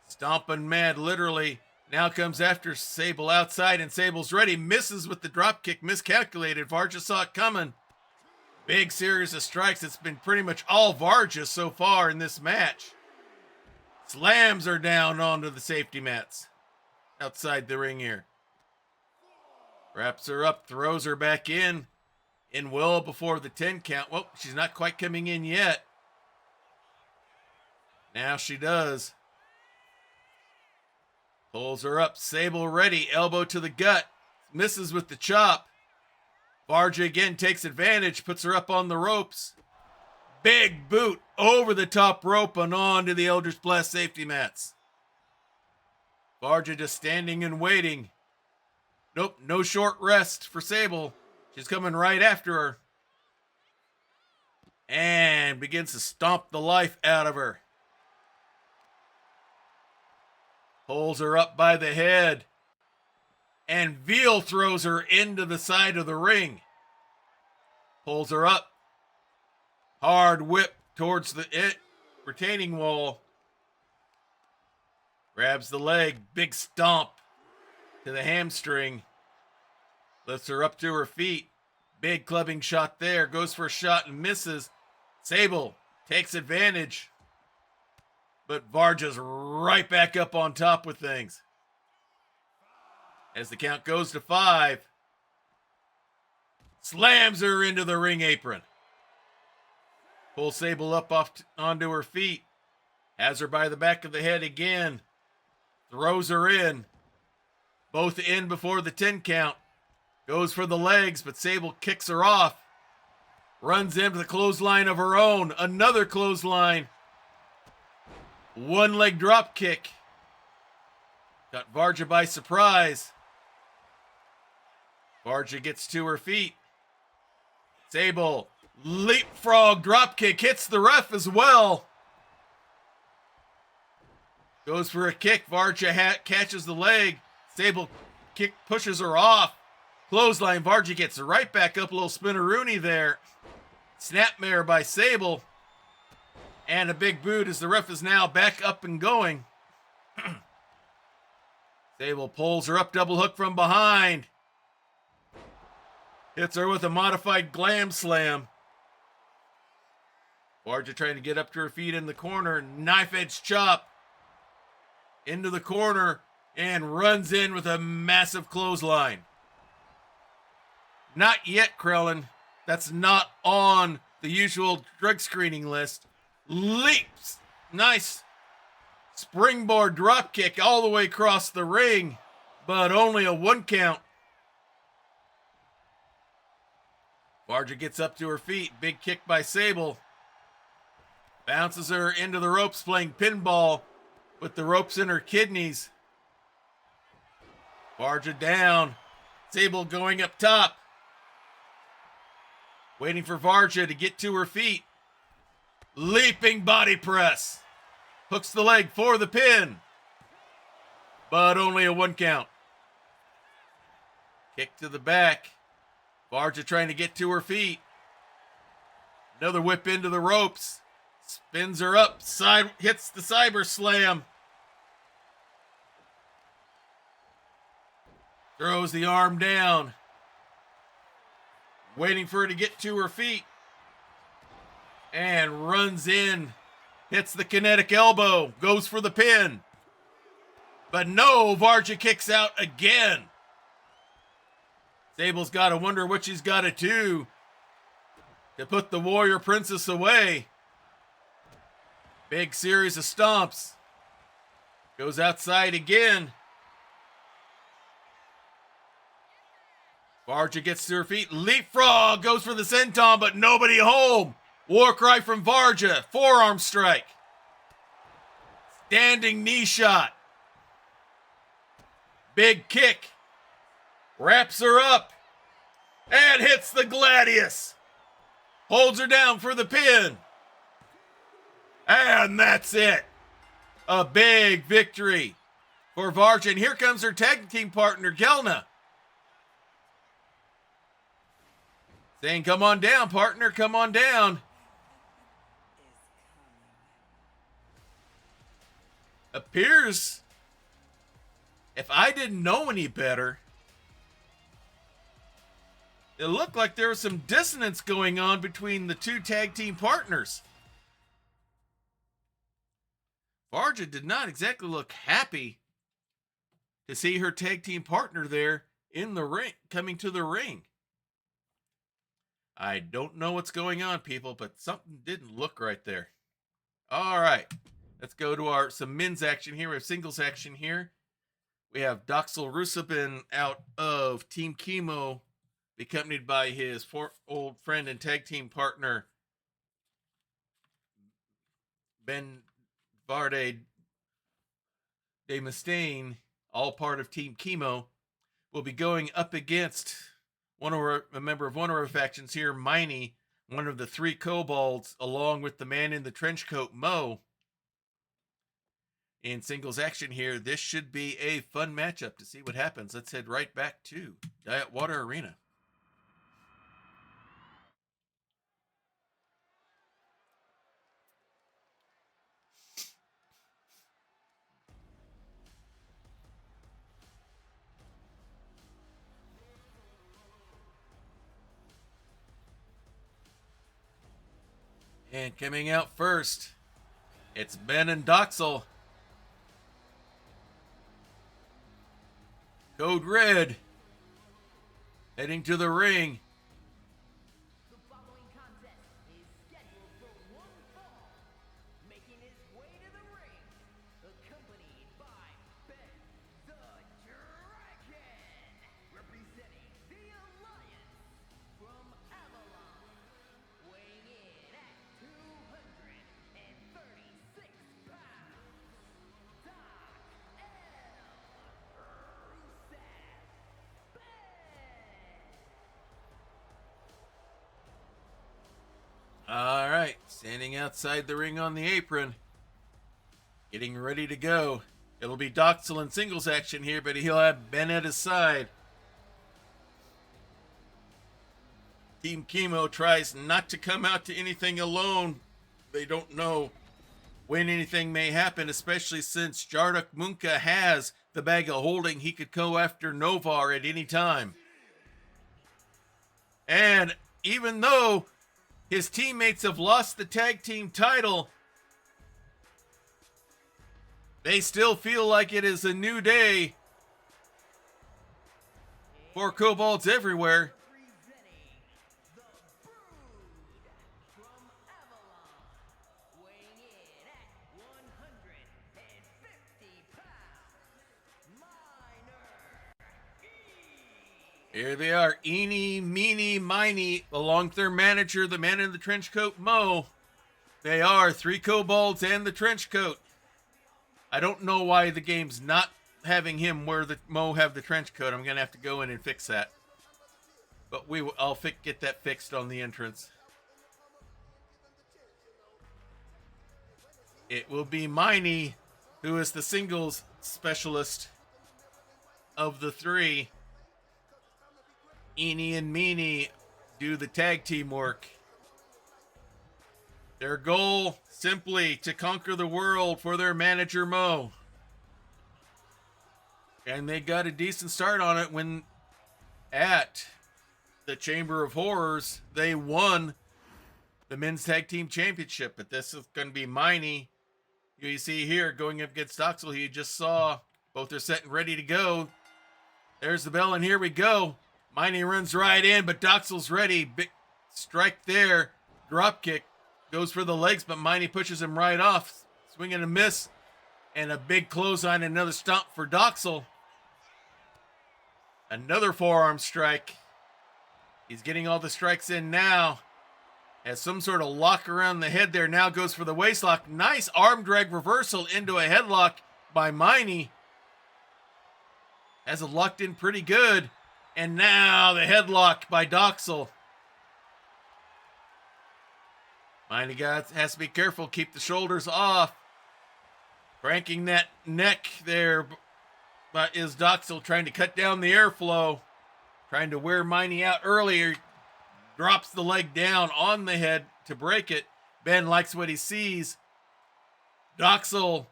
Speaker 1: stomping mad, literally, now comes after Sable outside, and Sable's ready. Misses with the drop kick, miscalculated. Varja saw it coming. Big series of strikes. It's been pretty much all Varja so far in this match. Slams her down onto the safety mats outside the ring here. Wraps her up, throws her back in well before the 10 count. Well, she's not quite coming in yet. Now she does. Pulls her up, Sable ready, elbow to the gut. Misses with the chop. Varja again takes advantage, puts her up on the ropes. Big boot over the top rope and on to the Eldritch Blast safety mats. Varja just standing and waiting. Nope, no short rest for Sable. She's coming right after her. And begins to stomp the life out of her. Pulls her up by the head. And Veal throws her into the side of the ring. Pulls her up. Hard whip towards the retaining wall. Grabs the leg. Big stomp to the hamstring. Lifts her up to her feet. Big clubbing shot there. Goes for a shot and misses. Sable takes advantage. But Varja's right back up on top with things. As the count goes to 5. Slams her into the ring apron. Pulls Sable up onto her feet. Has her by the back of the head again. Throws her in. Both in before the 10 count. Goes for the legs, but Sable kicks her off. Runs into the clothesline of her own. Another clothesline. One leg drop kick. Got Varja by surprise. Varja gets to her feet. Sable, leapfrog drop kick, hits the ref as well. Goes for a kick. Varja catches the leg. Sable kick pushes her off. Clothesline. Varja gets right back up. A little spinneroonie there. Snapmare by Sable. And a big boot as the ref is now back up and going. Sable pulls her up, double hook from behind. Hits her with a modified glam slam. Varja trying to get up to her feet in the corner. Knife edge chop into the corner and runs in with a massive clothesline. Not yet, Krellin. That's not on the usual drug screening list. Leaps. Nice springboard drop kick all the way across the ring, but only a 1 count. Varja gets up to her feet. Big kick by Sable. Bounces her into the ropes, playing pinball with the ropes in her kidneys. Varja down. Sable going up top. Waiting for Varja to get to her feet. Leaping body press. Hooks the leg for the pin. But only a 1 count. Kick to the back. Varja trying to get to her feet. Another whip into the ropes. Spins her up. Hits the cyber slam. Throws the arm down. Waiting for her to get to her feet. And runs in. Hits the kinetic elbow. Goes for the pin. But no, Varja kicks out again. Sable's got to wonder what she's got to do to put the Warrior Princess away. Big series of stomps. Goes outside again. Varja gets to her feet. Leapfrog. Goes for the senton, but nobody home. War cry from Varja. Forearm strike. Standing knee shot. Big kick. Wraps her up. And hits the Gladius. Holds her down for the pin. And that's it. A big victory for Varja. And here comes her tag team partner, Gelna. Saying, come on down, partner, come on down. Appears, if I didn't know any better, it looked like there was some dissonance going on between the two tag team partners. Varja did not exactly look happy to see her tag team partner there in the ring, coming to the ring. I don't know what's going on, people, but something didn't look right there. All right, let's go to some men's action here. We have singles action here. We have Doxel Rusabin out of Team Chemo, accompanied by his old friend and tag team partner, Ben Varde de Mustaine, all part of Team Chemo, will be going up against a member of one of our factions here, Miney, one of the three kobolds, along with the man in the trench coat, Mo. In singles action here, this should be a fun matchup to see what happens. Let's head right back to Diet Water Arena. And coming out first, it's Ben and Doxel. Code Red heading to the ring.
Speaker 2: The following contest is scheduled for one fall. Making his way to the ring, accompanied by Ben the Dragon, representing the Alliance from Avalon, weighing in at 236 pounds, Doc L. Rusev Ben.
Speaker 1: All right, standing outside the ring on the apron, getting ready to go. It'll be Doxel in singles action here, but he'll have Ben at his side. Team Chemo tries not to come out to anything alone. They don't know when anything may happen, especially since Jarduk Munka has the bag of holding. He could go after Novar at any time. And even though his teammates have lost the tag team title, they still feel like it is a new day for kobolds everywhere.
Speaker 2: Representing the Brood from Avalon, weighing in at 150 pounds, Minor E.
Speaker 1: Here they are, Eeny, Meeny, Miny, along with their manager, the man in the trench coat, Mo. They are three kobolds and the trench coat. I don't know why the game's not having him wear the Mo have the trench coat. I'm gonna have to go in and fix that. But I'll get that fixed on the entrance. It will be Miney, who is the singles specialist of the three. Eeny and Meeny do the tag team work. Their goal, simply to conquer the world for their manager, Mo. And they got a decent start on it when at the Chamber of Horrors, they won the men's tag team championship. But this is going to be Miney. You see here, going up against Doxel, he just saw. Both are set and ready to go. There's the bell, and here we go. Miney runs right in, but Doxel's ready. Big strike there. Drop kick. Goes for the legs, but Miney pushes him right off. Swing and a miss. And a big clothesline, another stomp for Doxel. Another forearm strike. He's getting all the strikes in now. Has some sort of lock around the head there. Now goes for the waist lock. Nice arm drag reversal into a headlock by Miney. Has it locked in pretty good. And now the headlock by Doxel. Miney has to be careful. Keep the shoulders off Cranking that neck there, but is Doxel trying to cut down the airflow, trying to wear Miney out earlier. Drops the leg down on the head to break it. Ben likes what he sees. Doxel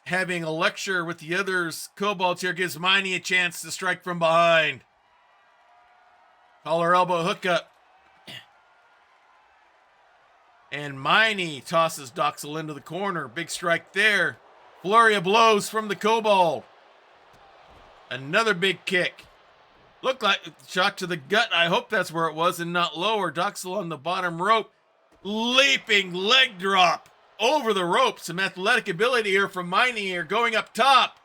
Speaker 1: having a lecture with the others. Kobolds here gives Miney a chance to strike from behind. Collar elbow hookup. And Miney tosses Doxel into the corner. Big strike there. Flurry of blows from the Kobold. Another big kick. Looked like a shot to the gut. I hope that's where it was and not lower. Doxel on the bottom rope. Leaping leg drop over the rope. Some athletic ability here from Miney here. Going up top.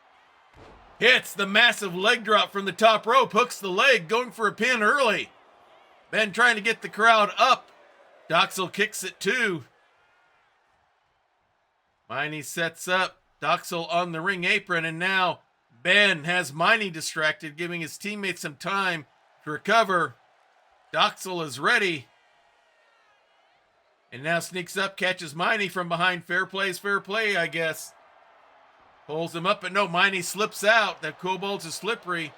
Speaker 1: Hits the massive leg drop from the top rope. Hooks the leg. Going for a pin early. Ben trying to get the crowd up. Doxel kicks it too. Miney sets up. Doxel on the ring apron, and now Ben has Miney distracted, giving his teammates some time to recover. Doxel is ready. And now sneaks up, catches Miney from behind. Fair play is fair play, I guess. Pulls him up, but no, Miney slips out. That Kobold's is slippery.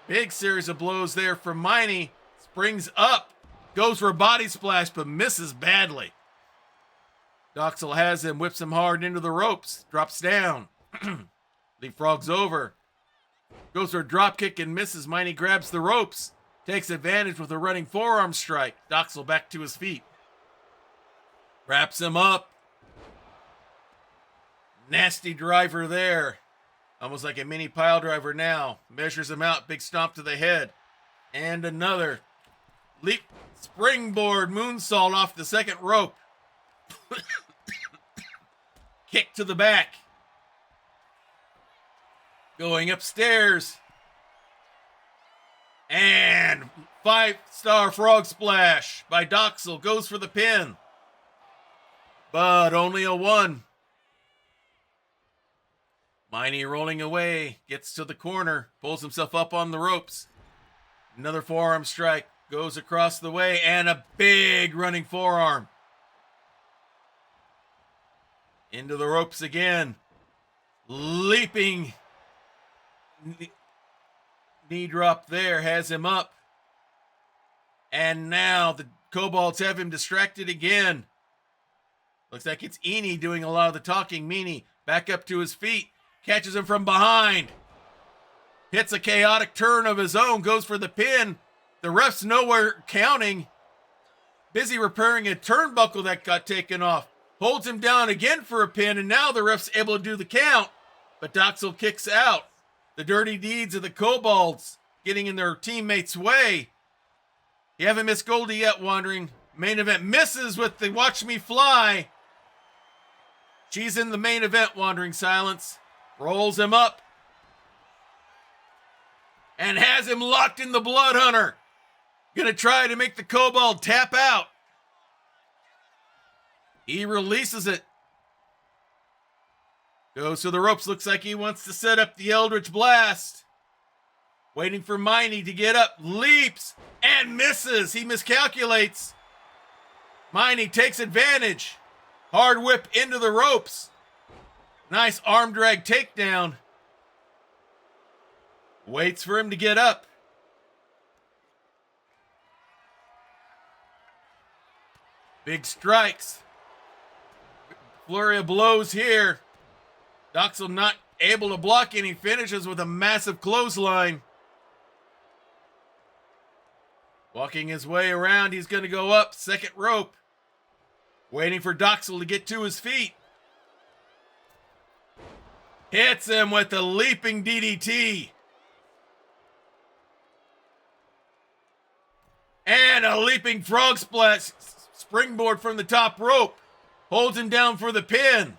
Speaker 1: Big series of blows there from Miney. Springs up. Goes for a body splash, but misses badly. Doxel has him, whips him hard into the ropes. Drops down. Leapfrogs over. Goes for a drop kick and misses. Miney grabs the ropes. Takes advantage with a running forearm strike. Doxel back to his feet. Wraps him up. Nasty driver there. Almost like a mini pile driver now. Measures him out. Big stomp to the head. And another. Leap springboard moonsault off the second rope. Kick to the back. Going upstairs. And 5-star frog splash by Doxel. Goes for the pin. But only a 1. Miney rolling away. Gets to the corner. Pulls himself up on the ropes. Another forearm strike. Goes across the way. And a big running forearm. Into the ropes again. Leaping knee drop there. Has him up. And now the Kobolds have him distracted again. Looks like it's Eni doing a lot of the talking. Meanie back up to his feet. Catches him from behind. Hits a chaotic turn of his own. Goes for the pin. The ref's nowhere counting. Busy repairing a turnbuckle that got taken off. Holds him down again for a pin, and now the ref's able to do the count. But Doxel kicks out. The dirty deeds of the Kobolds getting in their teammates' way. You haven't missed Goldie yet, Wandering. Main event misses with the Watch Me Fly. She's in the main event, Wandering Silence. Rolls him up. And has him locked in the Blood Hunter. Gonna try to make the Kobold tap out. He releases it. Goes to the ropes. Looks like he wants to set up the Eldritch Blast. Waiting for Miney to get up. Leaps and misses. He miscalculates. Miney takes advantage. Hard whip into the ropes. Nice arm drag takedown. Waits for him to get up. Big strikes. Flurry of blows here. Doxel not able to block any. Finishes with a massive clothesline. Walking his way around. He's going to go up. Second rope. Waiting for Doxel to get to his feet. Hits him with a leaping DDT. And a leaping frog splash. Springboard from the top rope. Holds him down for the pin.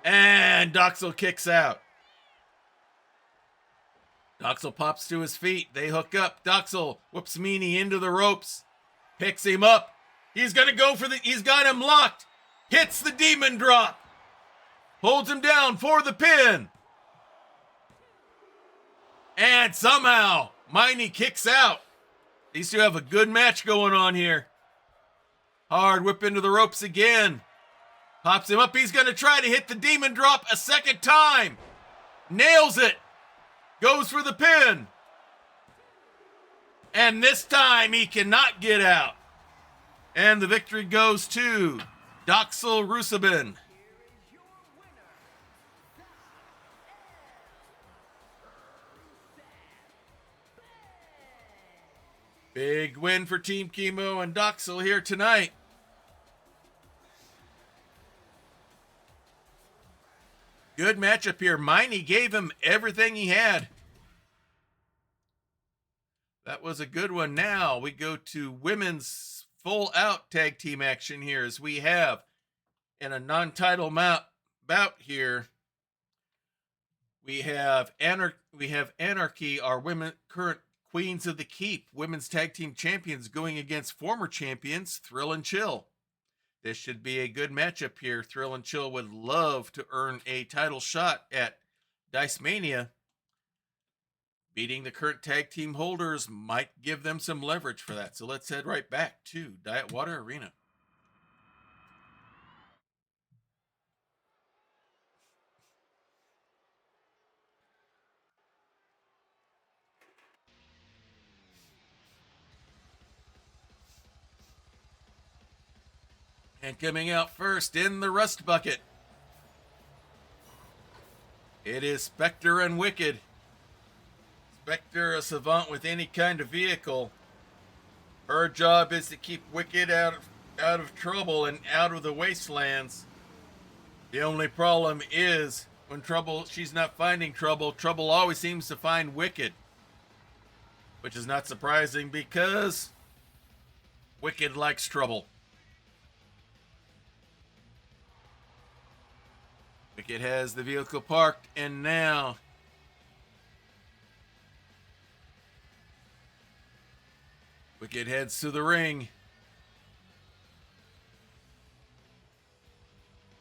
Speaker 1: And Doxel kicks out. Doxel pops to his feet. They hook up. Doxel whips Meanie into the ropes. Picks him up. He's going to go for he's got him locked. Hits the demon drop. Holds him down for the pin. And somehow, Miney kicks out. These two have a good match going on here. Hard whip into the ropes again. Pops him up. He's going to try to hit the demon drop a second time. Nails it. Goes for the pin. And this time he cannot get out. And the victory goes to Doxel Rusabin. Big win for Team Chemo and Doxel here tonight. Good matchup here. Miney gave him everything he had. That was a good one. Now we go to women's full out tag team action here, as we have in a non-title bout here. We have Anarchy, our current Queens of the Keep, women's tag team champions, going against former champions Thrill and Chill. This should be a good matchup here. Thrill and Chill would love to earn a title shot at Dice Mania. Beating the current tag team holders might give them some leverage for that. So let's head right back to Diet Water Arena. And coming out first in the Rust Bucket, it is Spectre and Wicked. Spectre, a savant with any kind of vehicle. Her job is to keep Wicked out of trouble and out of the wastelands. The only problem is when she's not finding trouble, trouble always seems to find Wicked. Which is not surprising because Wicked likes trouble. Wicked has the vehicle parked, and now Wicked heads to the ring.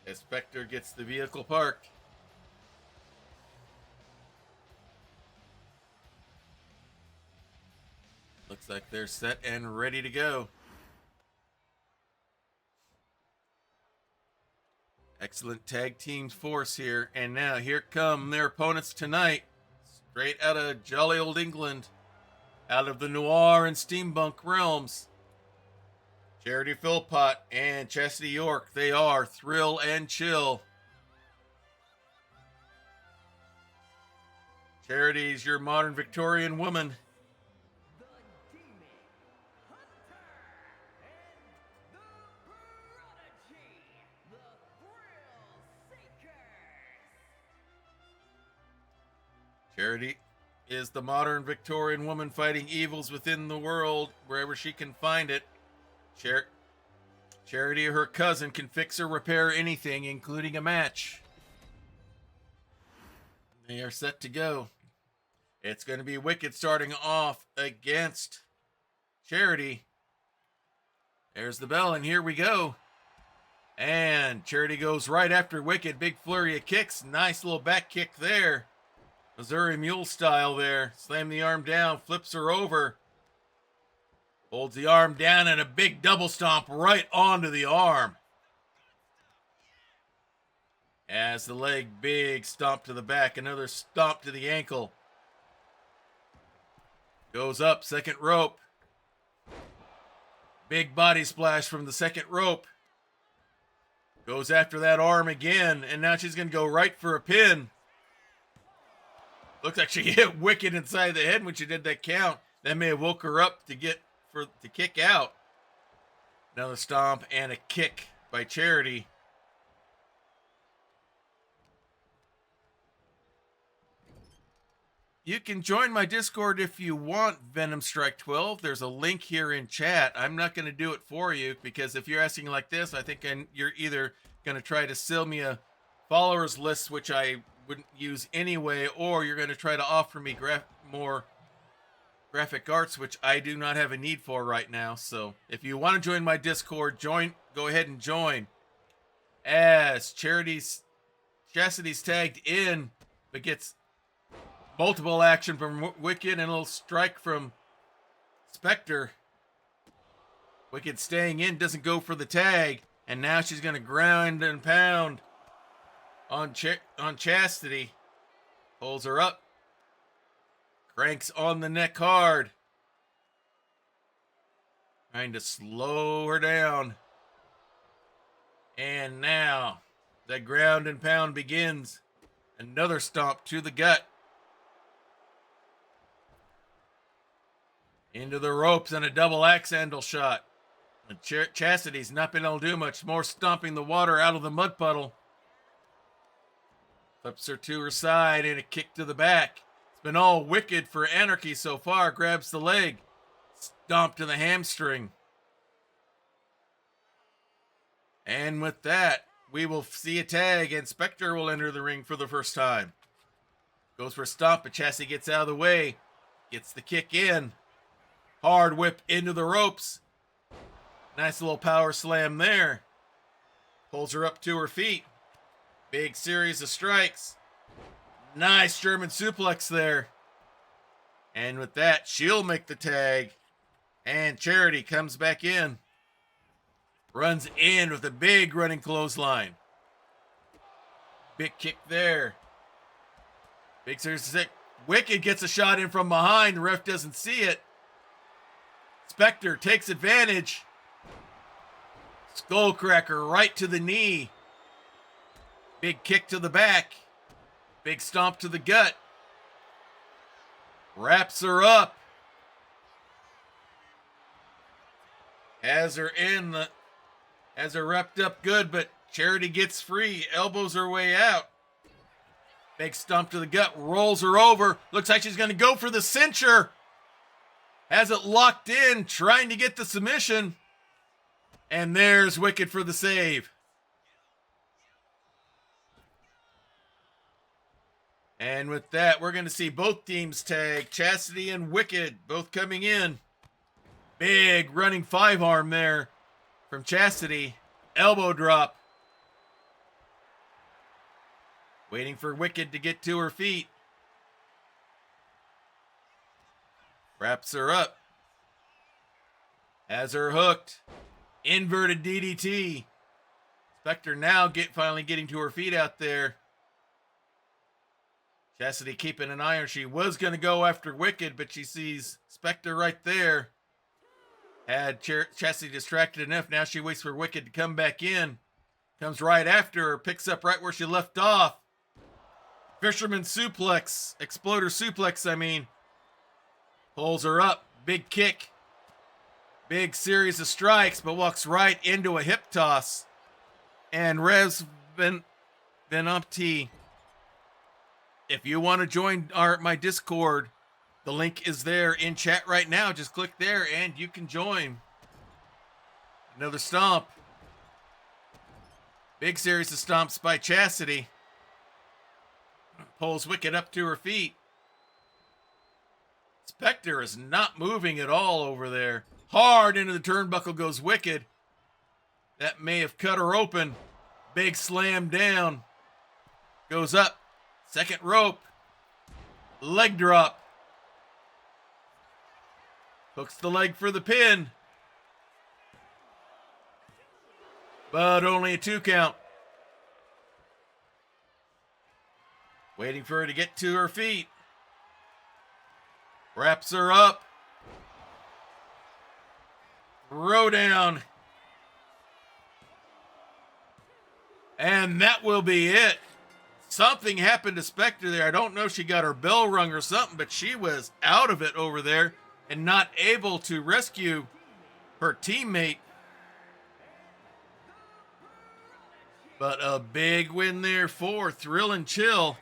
Speaker 1: As Spectre gets the vehicle parked. Looks like they're set and ready to go. Excellent tag team force here. And now here come their opponents tonight. Straight out of jolly old England. Out of the Noir and Steampunk realms. Charity Philpott and Chastity York. They are Thrill and Chill. Charity's your modern Victorian woman. Charity is the modern Victorian woman fighting evils within the world wherever she can find it. Charity, her cousin, can fix or repair anything, including a match. They are set to go. It's going to be Wicked starting off against Charity. There's the bell, and here we go. And Charity goes right after Wicked. Big flurry of kicks. Nice little back kick there. Missouri Mule style there. Slam the arm down, flips her over. Holds the arm down and a big double stomp right onto the arm. As the leg, big stomp to the back, another stomp to the ankle. Goes up, second rope. Big body splash from the second rope. Goes after that arm again, and now she's going to go right for a pin. Looks like she hit Wicked inside the head when she did that count. That may have woke her up to kick out. Another stomp and a kick by Charity. You can join my Discord if you want, Venom Strike 12. There's a link here in chat. I'm not going to do it for you because if you're asking like this, I think you're either going to try to sell me a followers list, which I wouldn't use anyway, or you're going to try to offer me more graphic arts, which I do not have a need for right now. So if you want to join my Discord, go ahead and join. As Chastity's tagged in, but gets multiple action from Wicked and a little strike from Spectre. Wicked staying in, doesn't go for the tag. And now she's going to ground and pound on Chastity. Pulls her up. Cranks on the neck hard. Trying to slow her down. And now the ground and pound begins. Another stomp to the gut. Into the ropes and a double axe handle shot. And Chastity's not been able to do much more, stomping the water out of the mud puddle. Flips her to her side and a kick to the back. It's been all wicked for Anarchy so far. Grabs the leg. Stomp to the hamstring. And with that, we will see a tag, and Spectre will enter the ring for the first time. Goes for a stomp, but Chastity gets out of the way. Gets the kick in. Hard whip into the ropes. Nice little power slam there. Pulls her up to her feet. Big series of strikes. Nice German suplex there. And with that, she'll make the tag. And Charity comes back in. Runs in with a big running clothesline. Big kick there. Big series of six. Wicked gets a shot in from behind. The ref doesn't see it. Spectre takes advantage. Skullcracker right to the knee. Big kick to the back. Big stomp to the gut. Wraps her up. Has her wrapped up good, but Charity gets free. Elbows her way out. Big stomp to the gut. Rolls her over. Looks like she's going to go for the cincher. Has it locked in. Trying to get the submission. And there's Wicked for the save. And with that, we're going to see both teams tag. Chastity and Wicked both coming in. Big running 5-arm there from Chastity. Elbow drop. Waiting for Wicked to get to her feet. Wraps her up. Has her hooked. Inverted DDT. Spectre now finally getting to her feet out there. Chastity keeping an eye on her. She was going to go after Wicked, but she sees Spectre right there. Had Chastity distracted enough. Now she waits for Wicked to come back in. Comes right after her. Picks up right where she left off. Fisherman suplex. Exploder suplex, I mean. Pulls her up. Big kick. Big series of strikes, but walks right into a hip toss. And Revs Venopti. If you want to join my Discord, the link is there in chat right now. Just click there and you can join. Another stomp. Big series of stomps by Chastity. Pulls Wicked up to her feet. Spectre is not moving at all over there. Hard into the turnbuckle goes Wicked. That may have cut her open. Big slam down. Goes up. Second rope. Leg drop. Hooks the leg for the pin. But only a 2 count. Waiting for her to get to her feet. Wraps her up. Throw down. And that will be it. Something happened to Spectre there. I don't know if she got her bell rung or something, but she was out of it over there and not able to rescue her teammate. But a big win there for Thrill and Chill.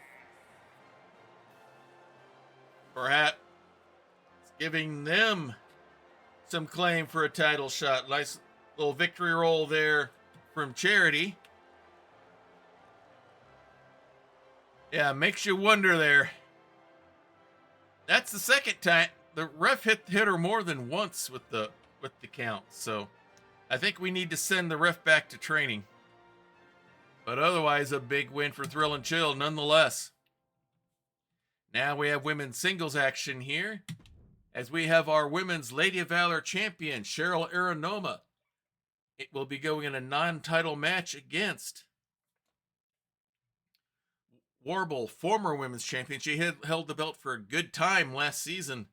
Speaker 1: Perhaps giving them some claim for a title shot. Nice little victory roll there from Charity. Yeah, makes you wonder there. That's the second time the ref hit her more than once with the count. So I think we need to send the ref back to training. But otherwise, a big win for Thrill and Chill nonetheless. Now we have women's singles action here, as we have our women's Lady of Valor champion, Cheryl Aranoma, it will be going in a non-title match against Warble, former women's champion. She had held the belt for a good time last season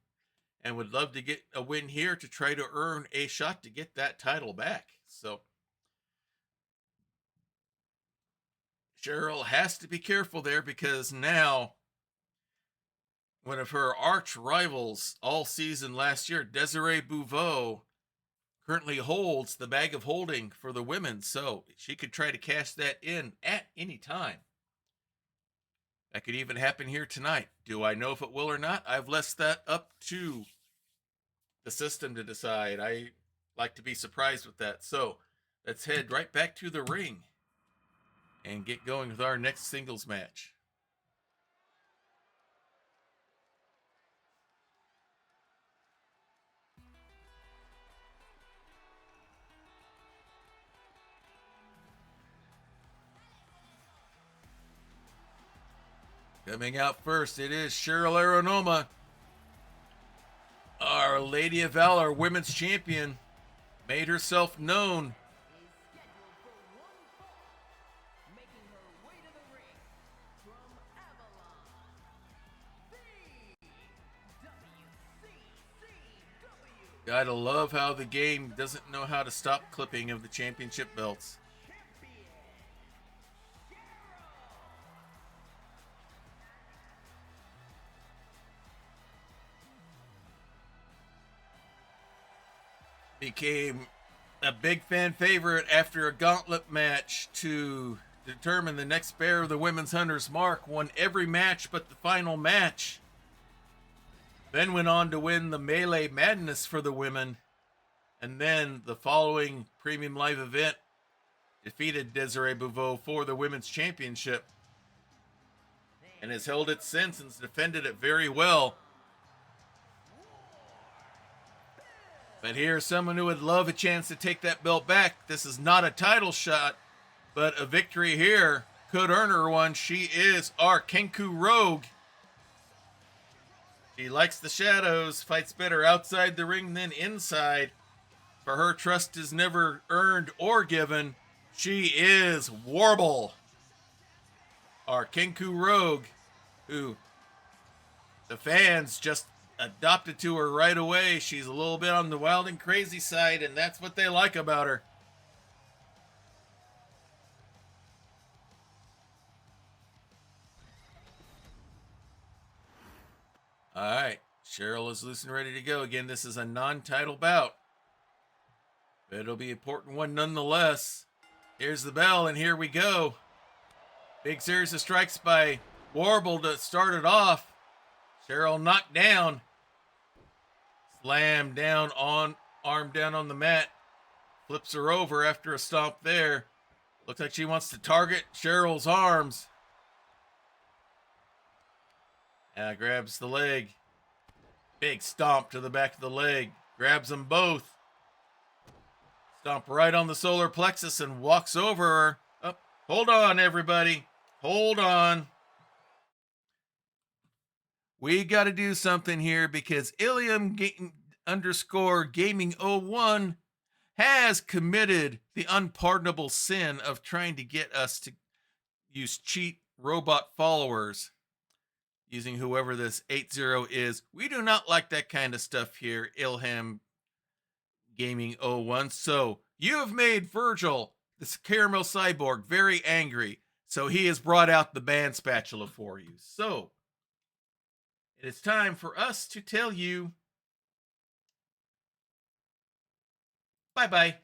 Speaker 1: and would love to get a win here to try to earn a shot to get that title back. So Cheryl has to be careful there, because now one of her arch rivals all season last year, Desiree Bouveau, currently holds the bag of holding for the women, so she could try to cash that in at any time. That could even happen here tonight. Do I know if it will or not? I've left that up to the system to decide. I like to be surprised with that. So let's head right back to the ring and get going with our next singles match. Coming out first, it is Cheryl Aronoma, our Lady of Valor Women's Champion, made herself known.
Speaker 2: Is scheduled for one fall, making her way to the ring from Avalon, the WCCW
Speaker 1: Gotta love how the game doesn't know how to stop clipping of the championship belts.
Speaker 2: champion,
Speaker 1: Became a big fan favorite after a gauntlet match to determine the next bearer of the Women's Hunter's Mark. Won every match but the final match. Then went on to win the Melee Madness for the women. And then the following Premium Live event defeated Desiree Bouveau for the Women's Championship. And has held it since and has defended it very well. But here's someone who would love a chance to take that belt back. This is not a title shot, but a victory here could earn her one. She is our Kenku Rogue. She likes the shadows, fights better outside the ring than inside. For her, trust is never earned or given. She is Warble, our Kenku Rogue, who the fans just adopted to her right away. She's a little bit on the wild and crazy side, and that's what they like about her. All right, Cheryl is loose and ready to go. Again, this is a non-title bout, but it'll be an important one nonetheless. Here's the bell, and here we go. Big series of strikes by Warble to start it off. Cheryl knocked down. Slam down on, arm down on the mat. Flips her over after a stomp there. Looks like she wants to target Cheryl's arms. Grabs the leg. Big stomp to the back of the leg. Grabs them both. Stomp right on the solar plexus and walks over her. Oh, hold on, everybody. Hold on. We got to do something here because Ilium_Gaming01 has committed the unpardonable sin of trying to get us to use cheat robot followers using whoever this 80 is. We do not like that kind of stuff here, Ilham Gaming 01. So you have made Virgil, this caramel cyborg, very angry. So he has brought out the band spatula for you. So it is time for us to tell you bye-bye.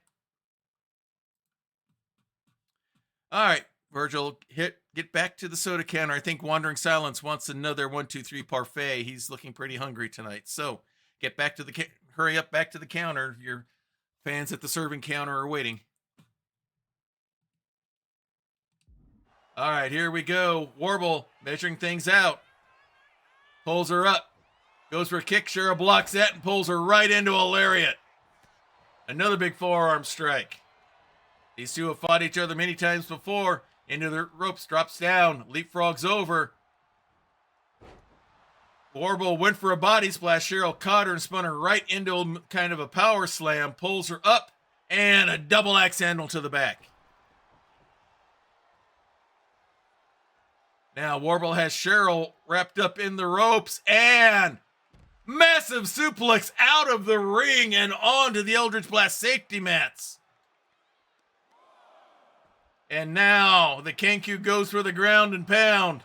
Speaker 1: All right, Virgil, get back to the soda counter. I think Wandering Silence wants another 1, 2, 3 parfait. He's looking pretty hungry tonight. So get back to the hurry up back to the counter. Your fans at the serving counter are waiting. All right, here we go. Warble measuring things out. Pulls her up. Goes for a kick. Cheryl blocks that and pulls her right into a lariat. Another big forearm strike. These two have fought each other many times before. Into the ropes, drops down, leapfrogs over. Warble went for a body splash. Cheryl caught her and spun her right into kind of a power slam. Pulls her up And a double axe handle to the back. Now Warble has Cheryl wrapped up in the ropes and massive suplex out of the ring and onto the Eldritch Blast safety mats. And now the Kenku goes for the ground and pound.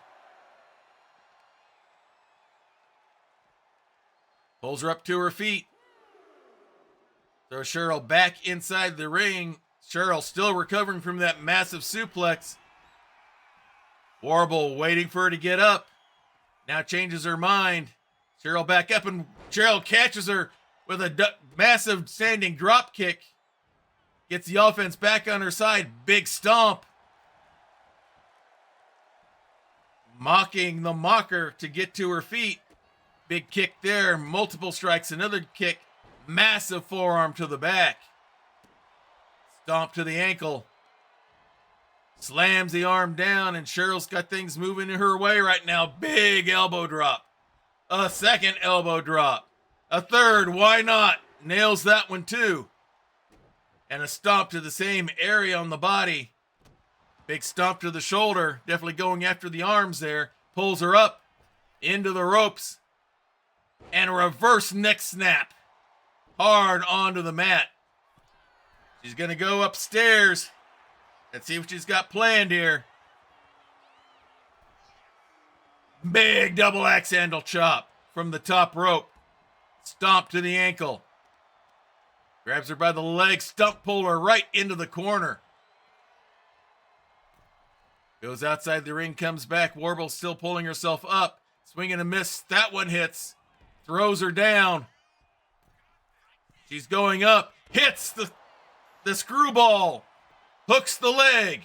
Speaker 1: Pulls her up to her feet. Throws Cheryl back inside the ring. Cheryl still recovering from that massive suplex. Warble waiting for her to get up. Now changes her mind. Cheryl back up and Cheryl catches her with a massive standing drop kick. Gets the offense back on her side. Big stomp. Mocking the mocker to get to her feet. Big kick there. Multiple strikes. Another kick. Massive forearm to the back. Stomp to the ankle. Slams the arm down, and Cheryl's got things moving her way right now. Big elbow drop. A second elbow drop. A third, why not? Nails that one too. And a stomp to the same area on the body. Big stomp to the shoulder. Definitely going after the arms there. Pulls her up into the ropes. And a reverse neck snap. Hard onto the mat. She's going to go upstairs. Let's see what she's got planned here. Big double axe handle chop from the top rope. Stomp to the ankle. Grabs her by the leg, stump pull her right into the corner. Goes outside the ring, comes back. Warble's still pulling herself up. Swing and a miss. That one hits. Throws her down. She's going up. Hits the screwball. Hooks the leg.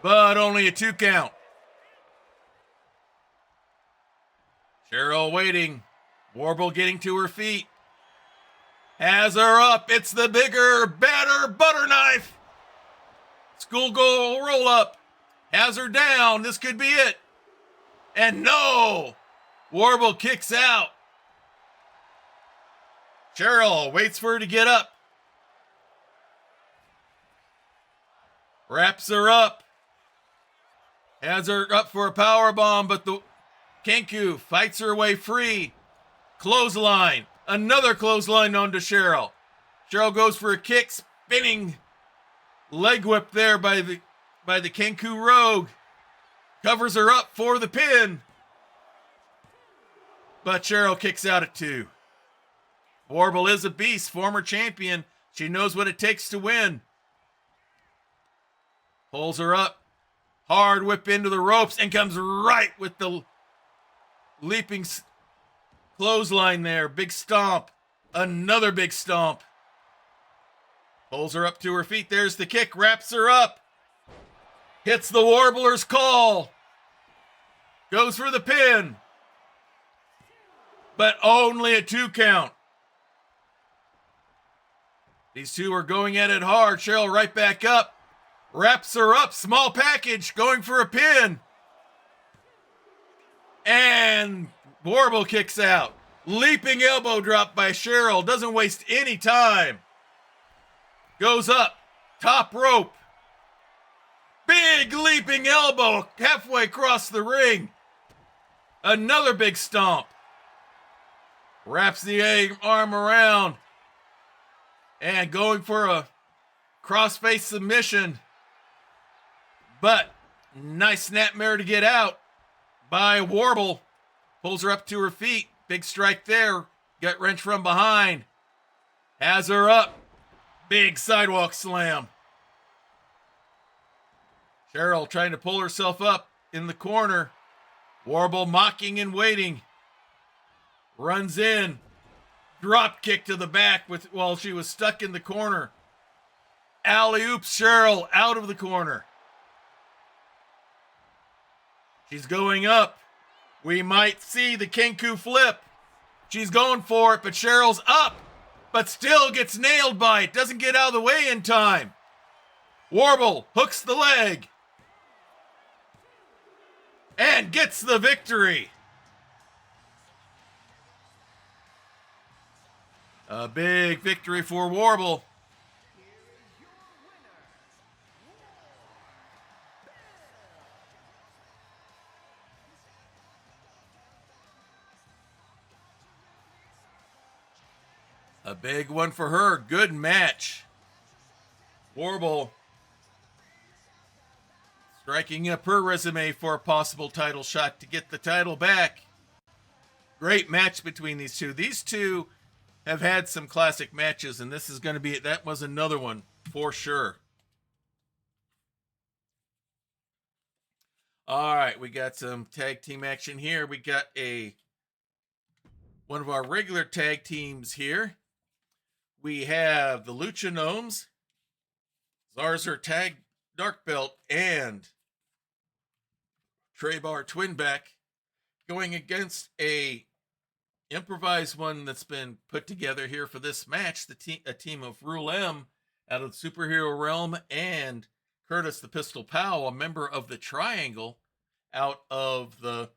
Speaker 1: But only a 2 count. Cheryl waiting. Warble getting to her feet. Has her up. It's the bigger, better butter knife. Schoolgirl roll up. Has her down. This could be it. And no. Warble kicks out. Cheryl waits for her to get up. Wraps her up. Has her up for a power bomb, but the Kenku fights her way free. Clothesline. Another clothesline onto Cheryl. Cheryl goes for a kick, spinning leg whip there by the Kenku Rogue. Covers her up for the pin. But Cheryl kicks out at 2. Warble is a beast, former champion. She knows what it takes to win. Pulls her up. Hard whip into the ropes and comes right with the leaping clothesline there. Big stomp. Another big stomp. Pulls her up to her feet. There's the kick. Wraps her up. Hits the Warbler's call. Goes for the pin. But only a 2 count. These two are going at it hard. Cheryl right back up. Wraps her up. Small package. Going for a pin. And Warble kicks out. Leaping elbow drop by Cheryl. Doesn't waste any time. Goes up. Top rope. Big leaping elbow halfway across the ring. Another big stomp. Wraps the arm around. And going for a crossface submission. But nice snapmare to get out by Warble. Pulls her up to her feet. Big strike there. Gut wrench from behind. Has her up. Big sidewalk slam. Cheryl trying to pull herself up in the corner. Warble mocking and waiting. Runs in. Drop kick to the back while she was stuck in the corner. Alley-oops Cheryl out of the corner. She's going up. We might see the Kenku flip. She's going for it, but Cheryl's up. But still gets nailed by it. Doesn't get out of the way in time. Warble hooks the leg. And gets the victory. A big victory for Warble. A big one for her. Good match. Warble striking up her resume for a possible title shot to get the title back. Great match between these two. These two have had some classic matches, and this is going to be, that was another one for sure. All right, we got some tag team action here. We got one of our regular tag teams here. We have the Lucha Gnomes, Zarzer Tag Dark Belt, and Treybar Twinback going against a improvised one that's been put together here for this match. A team of Rule M out of the Superhero Realm and Curtis the Pistol Powell, a member of the Triangle out of the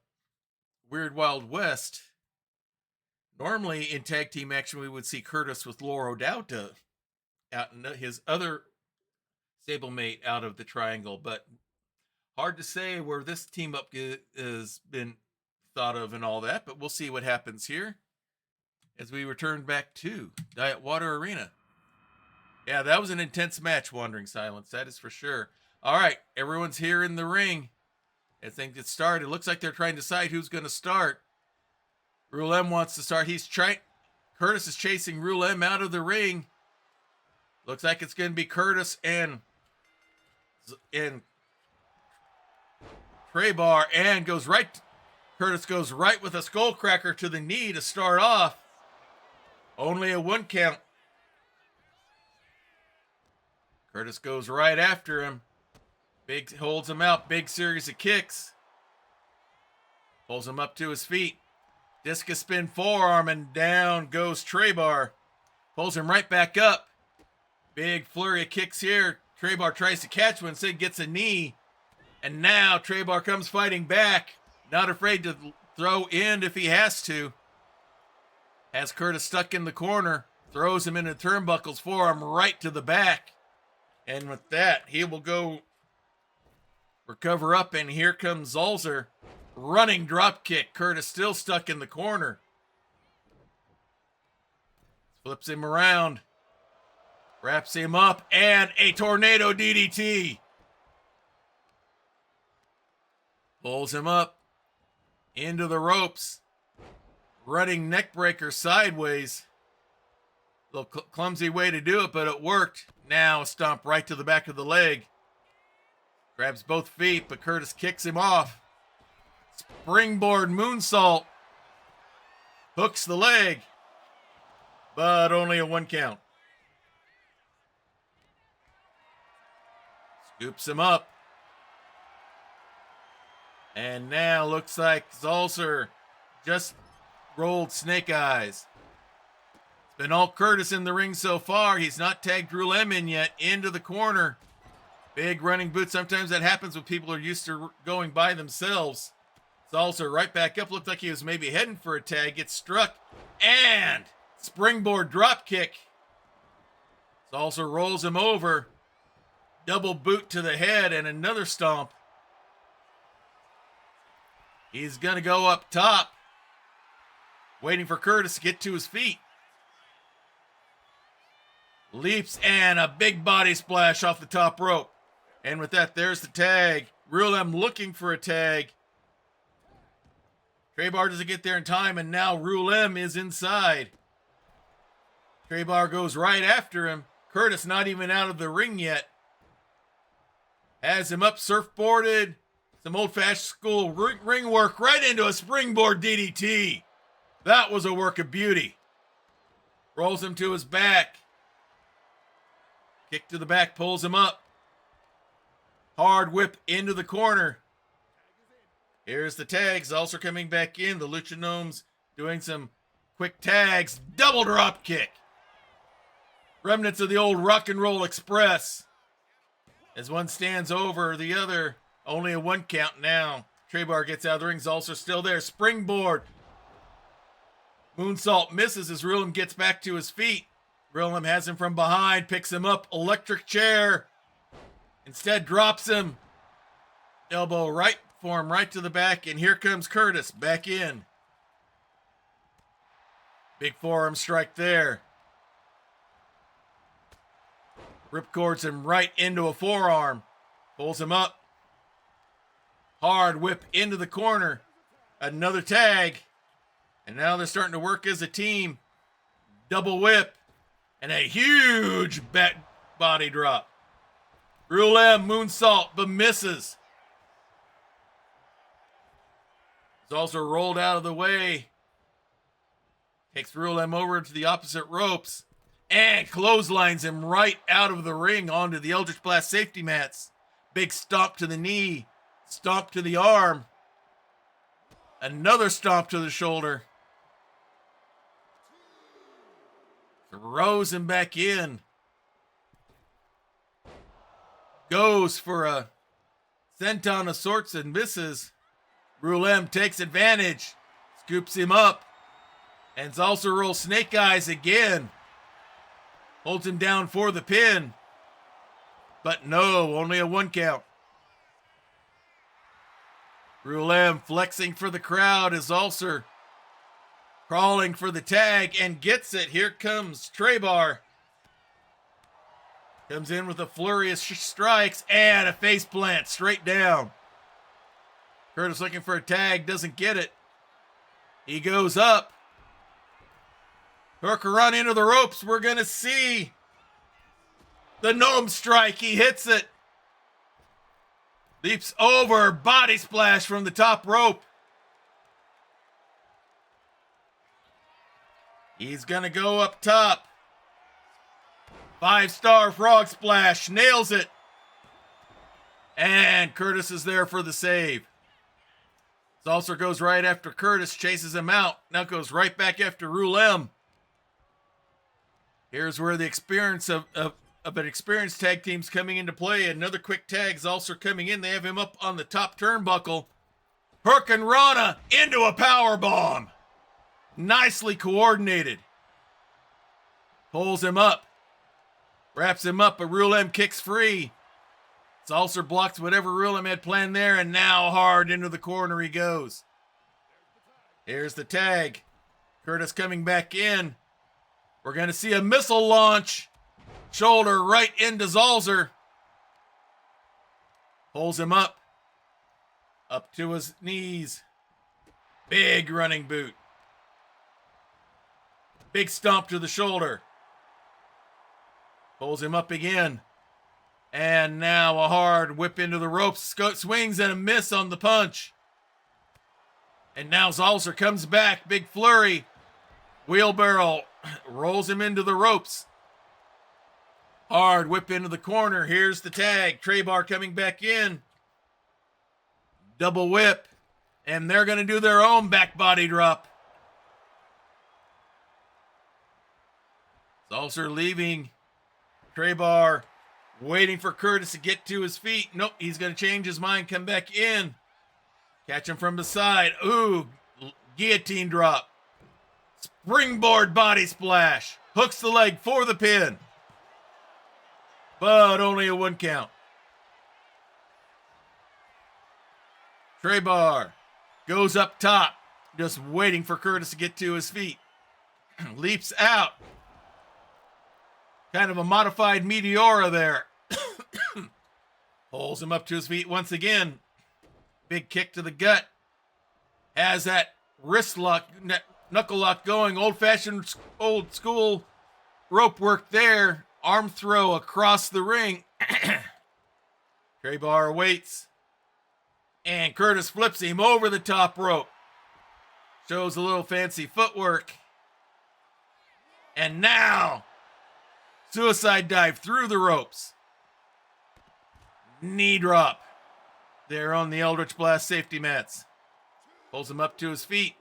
Speaker 1: Weird Wild West. Normally in tag team action, we would see Curtis with Lauro Dauta out in his other stablemate out of the Triangle, but hard to say where this team up has been thought of and all that, but we'll see what happens here as we return back to Diet Water Arena. Yeah, that was an intense match, Wandering Silence, that is for sure. All right, everyone's here in the ring. I think it started. It looks like they're trying to decide who's going to start. Rule M wants to start. Curtis is chasing Rule M out of the ring. Looks like it's going to be Curtis and Treybar, and Curtis goes right with a skull cracker to the knee to start off. Only a 1 count. Curtis goes right after him. Holds him out. Big series of kicks. Pulls him up to his feet. Discus spin forearm, and down goes Treybar. Pulls him right back up. Big flurry of kicks here. Treybar tries to catch one. Sid gets a knee. And now Treybar comes fighting back. Not afraid to throw in if he has to. Has Curtis stuck in the corner. Throws him into turnbuckles, forearm right to the back. And with that, he will go recover up. And here comes Zalzer. Running drop kick. Curtis still stuck in the corner. Flips him around. Wraps him up. And a tornado DDT. Pulls him up. Into the ropes. Running neck breaker sideways. A little clumsy way to do it, but it worked. Now a stomp right to the back of the leg. Grabs both feet, but Curtis kicks him off. Springboard moonsault. Hooks the leg. But only a 1 count. Scoops him up. And now looks like Zalzer just rolled snake eyes. It's been all Curtis in the ring so far. He's not tagged Rule M in yet. Into the corner. Big running boot. Sometimes that happens when people are used to going by themselves. Zalzer right back up. Looked like he was maybe heading for a tag. Gets struck. And springboard drop kick. Zalzer rolls him over. Double boot to the head and another stomp. He's going to go up top. Waiting for Curtis to get to his feet. Leaps and a big body splash off the top rope. And with that, there's the tag. Rule M looking for a tag. Treybar doesn't get there in time, and now Rule M is inside. Treybar goes right after him. Curtis not even out of the ring yet. Has him up, surfboarded. Some old-fashioned school ring work right into a springboard DDT. That was a work of beauty. Rolls him to his back. Kick to the back, pulls him up. Hard whip into the corner. Here's the tags. Also coming back in. The Lucha Gnomes doing some quick tags. Double drop kick. Remnants of the old Rock and Roll Express. As one stands over the other. Only a 1 count now. Treybar gets out of the ring. Zalzer still there. Springboard. Moonsault misses as Rulam gets back to his feet. Rulam has him from behind, picks him up, electric chair. Instead drops him. Elbow right for him, right to the back, and here comes Curtis back in. Big forearm strike there. Ripcords him right into a forearm. Pulls him up. Hard whip into the corner. Another tag. And now they're starting to work as a team. Double whip. And a huge back body drop. Rulam moonsault, but misses. He's also rolled out of the way. Takes Rulam over to the opposite ropes. And clotheslines him right out of the ring onto the Eldritch Blast safety mats. Big stomp to the knee. Stomp to the arm. Another stomp to the shoulder. Throws him back in. Goes for a senton of sorts and misses. Rulam takes advantage. Scoops him up. And also rolls snake eyes again. Holds him down for the pin. But no, only a 1 count. Rulam flexing for the crowd as Ulcer crawling for the tag and gets it. Here comes Trebar. Comes in with a flurry of strikes and a face plant straight down. Curtis looking for a tag, doesn't get it. He goes up. Hooker run into the ropes. We're going to see the gnome strike. He hits it. Leaps over. Body splash from the top rope. He's going to go up top. 5-star frog splash. Nails it. And Curtis is there for the save. Salser goes right after Curtis. Chases him out. Now goes right back after Rulam. Here's where the experience of an experienced tag team's coming into play. Another quick tag's also coming in. They have him up on the top turnbuckle. Herc and Rana into a power bomb. Nicely coordinated. Pulls him up. Wraps him up, but Rulam kicks free. Salser blocks whatever Rulam had planned there, and now hard into the corner he goes. Here's the tag. Curtis coming back in. We're going to see a missile launch. Shoulder right into Zalzer. Pulls him up. Up to his knees. Big running boot. Big stomp to the shoulder. Pulls him up again. And now a hard whip into the ropes. Swings and a miss on the punch. And now Zalzer comes back. Big flurry. Wheelbarrow rolls him into the ropes. Hard whip into the corner. Here's the tag. Trebar coming back in. Double whip. And they're going to do their own back body drop. Zalzer leaving. Trebar waiting for Curtis to get to his feet. Nope, he's going to change his mind, come back in. Catch him from the side. Ooh, guillotine drop. Springboard body splash. Hooks the leg for the pin. But only a 1 count. Trebar goes up top, just waiting for Curtis to get to his feet. Leaps out. Kind of a modified Meteora there. Pulls him up to his feet once again. Big kick to the gut. Has that wrist lock, knuckle lock going. Old-fashioned, old school rope work there. Arm throw across the ring. Trebar waits. And Curtis flips him over the top rope. Shows a little fancy footwork. And now, suicide dive through the ropes. Knee drop. There on the Eldritch Blast safety mats. Pulls him up to his feet.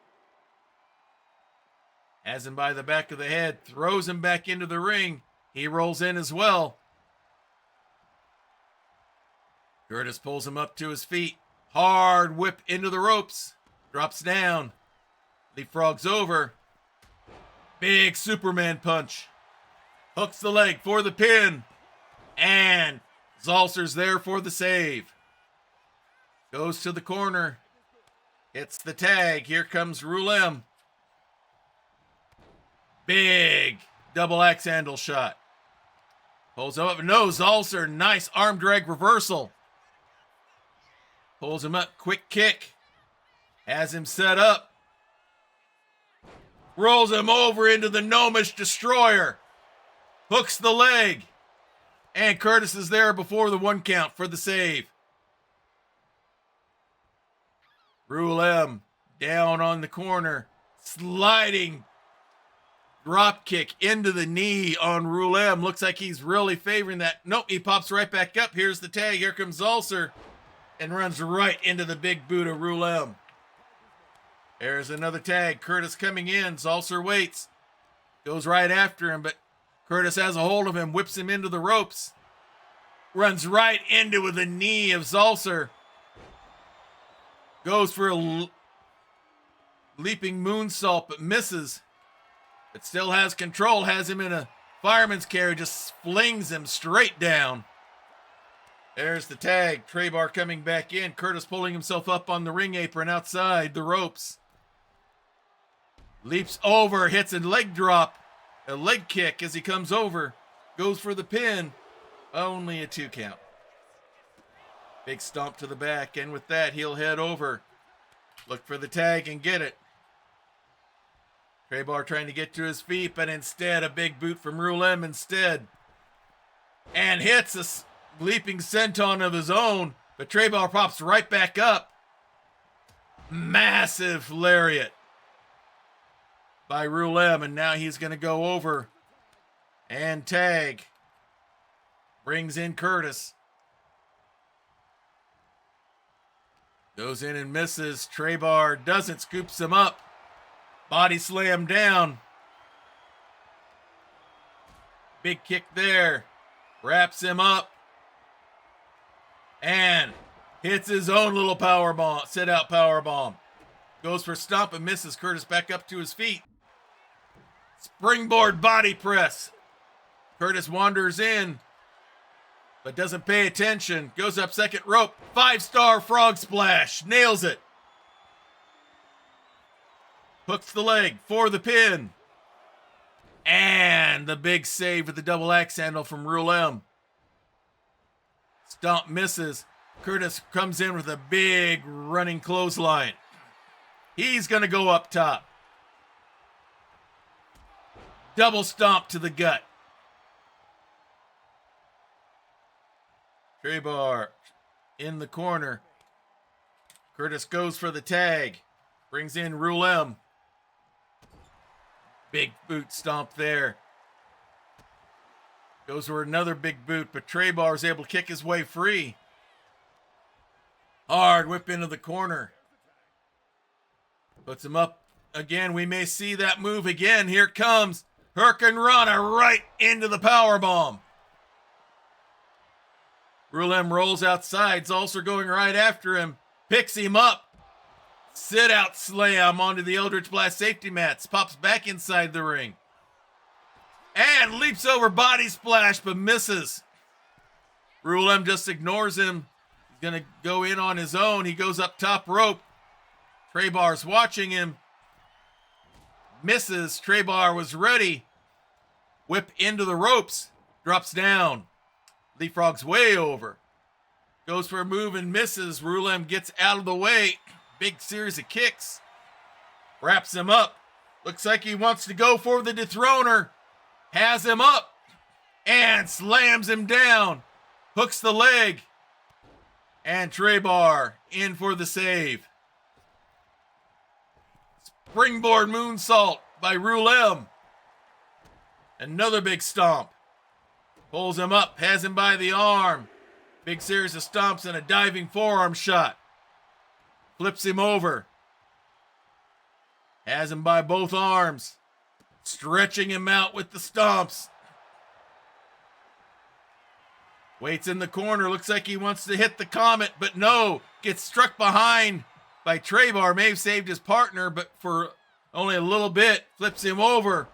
Speaker 1: Has him by the back of the head. Throws him back into the ring. He rolls in as well. Curtis pulls him up to his feet. Hard whip into the ropes. Drops down. Leapfrogs over. Big Superman punch. Hooks the leg for the pin. And Zalser's there for the save. Goes to the corner. Hits the tag. Here comes Rulem. Big double axe handle shot. Pulls him up. No, Zalser. Nice arm drag reversal. Pulls him up. Quick kick. Has him set up. Rolls him over into the Gnomish Destroyer. Hooks the leg. And Curtis is there before the 1 count for the save. Rulem down on the corner. Sliding drop kick into the knee on Rulem. Looks like he's really favoring that. Nope, he pops right back up. Here's the tag. Here comes Zalser. And runs right into the big boot of Rulem. There's another tag. Curtis coming in. Zalser waits. Goes right after him, but Curtis has a hold of him. Whips him into the ropes. Runs right into the knee of Zalser. Goes for a leaping moonsault, but misses. But still has control. Has him in a fireman's carry. Just flings him straight down. There's the tag. Traybar coming back in. Curtis pulling himself up on the ring apron outside the ropes. Leaps over. Hits a leg drop. A leg kick as he comes over. Goes for the pin. Only a 2 count. Big stomp to the back. And with that, he'll head over. Look for the tag and get it. Traybar trying to get to his feet, but instead a big boot from Rulem instead. And hits a leaping senton of his own. But Traybar pops right back up. Massive lariat by Rulem. And now he's going to go over and tag. Brings in Curtis. Goes in and misses. Traybar doesn't. Scoops him up. Body slam down. Big kick there. Wraps him up. And hits his own little power bomb. Sit out power bomb. Goes for stomp and misses. Curtis back up to his feet. Springboard body press. Curtis wanders in, but doesn't pay attention. Goes up second rope. 5-star frog splash. Nails it. Hooks the leg for the pin. And the big save with the double axe handle from Rulem. Stomp misses. Curtis comes in with a big running clothesline. He's going to go up top. Double stomp to the gut. Traybar in the corner. Curtis goes for the tag. Brings in Rulem. Big boot stomp there. Goes for another big boot, but Traybar is able to kick his way free. Hard whip into the corner. Puts him up again. We may see that move again. Here comes Hurricane Rana right into the powerbomb. Rulem rolls outside. Zalser going right after him. Picks him up. Sit out slam onto the Eldritch Blast safety mats. Pops back inside the ring. And leaps over body splash, but misses. Rulem just ignores him. He's going to go in on his own. He goes up top rope. Traybar's watching him. Misses. Traybar was ready. Whip into the ropes. Drops down. Leapfrog's way over. Goes for a move and misses. Rulem gets out of the way. Big series of kicks. Wraps him up. Looks like he wants to go for the dethroner. Has him up. And slams him down. Hooks the leg. And Traybar in for the save. Springboard moonsault by Rulem. Another big stomp. Pulls him up. Has him by the arm. Big series of stomps and a diving forearm shot. Flips him over. Has him by both arms. Stretching him out with the stomps. Waits in the corner. Looks like he wants to hit the Comet, but no. Gets struck behind by Traybar. May have saved his partner, but for only a little bit. Flips him over.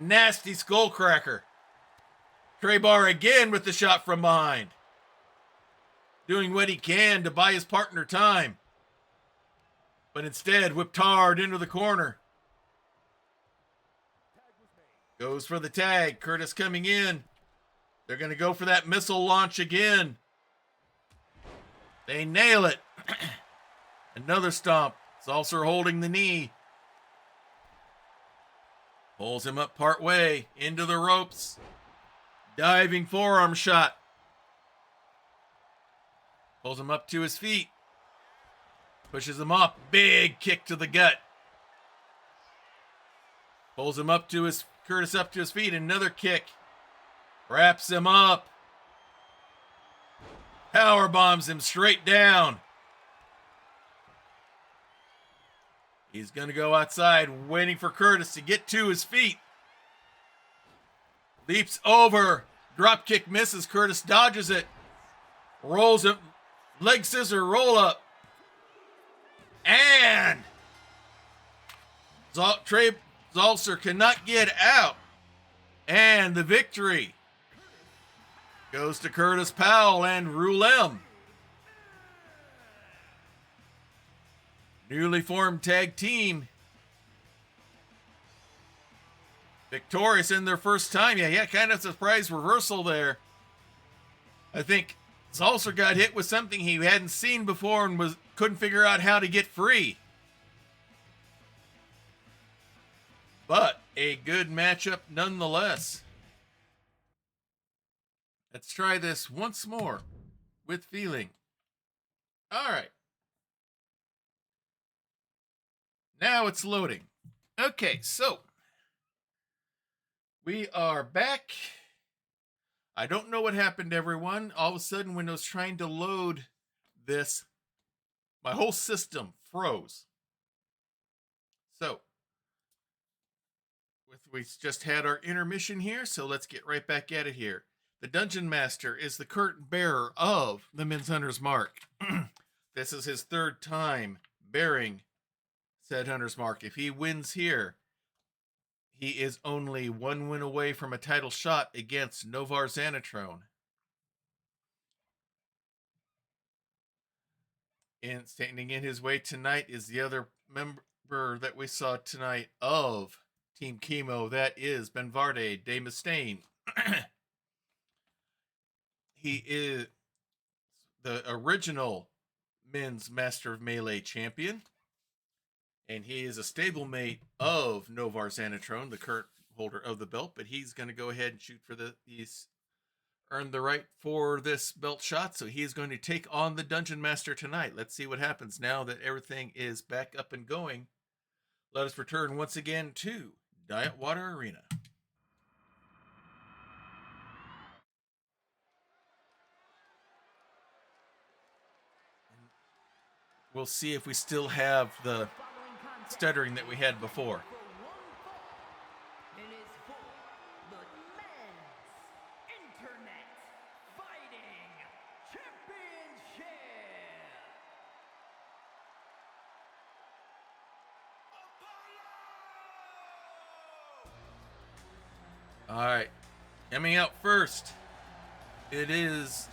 Speaker 1: Nasty skullcracker. Trey Bar again with the shot from behind. Doing what he can to buy his partner time. But instead whipped hard into the corner. Goes for the tag. Curtis coming in. They're going to go for that missile launch again. They nail it. Another stomp. Salser holding the knee. Pulls him up part way into the ropes. Diving forearm shot. Pulls him up to his feet. Pushes him up. Big kick to the gut. Pulls him up to his Curtis up to his feet. Another kick. Wraps him up. Power bombs him straight down. He's going to go outside, waiting for Curtis to get to his feet. Leaps over. Drop kick misses. Curtis dodges it. Rolls him. Leg scissor roll up. And Trey Zalcer cannot get out. And the victory goes to Curtis Powell and Rulem. Newly formed tag team. Victorious in their first time. Yeah, kind of surprise reversal there. I think Zalcer got hit with something he hadn't seen before and couldn't figure out how to get free. But a good matchup nonetheless. Let's try this once more with feeling. All right. Now it's loading. Okay, so we are back. I don't know what happened, everyone. All of a sudden, when I was trying to load this, my whole system froze. So, we just had our intermission here, so let's get right back at it here. The Dungeon Master is the curtain bearer of the Men's Hunter's Mark. This is his third time bearing said Hunter's Mark. If he wins here, he is only one win away from a title shot against Novar Xanatrone. And standing in his way tonight is the other member that we saw tonight of Team Chemo. That is Benvarde de Mustaine. He is the original men's Master of Melee champion. And he is a stablemate of Novar Xanatrone, the current holder of the belt. But he's going to go ahead and shoot for he's earned the right for this belt shot. So he's going to take on the Dungeon Master tonight. Let's see what happens now that everything is back up and going. Let us return once again to Diet Water Arena. We'll see if we still have the stuttering that we had before.
Speaker 2: It is for the Men's Internet Fighting Championship.
Speaker 1: All right, coming out first, it is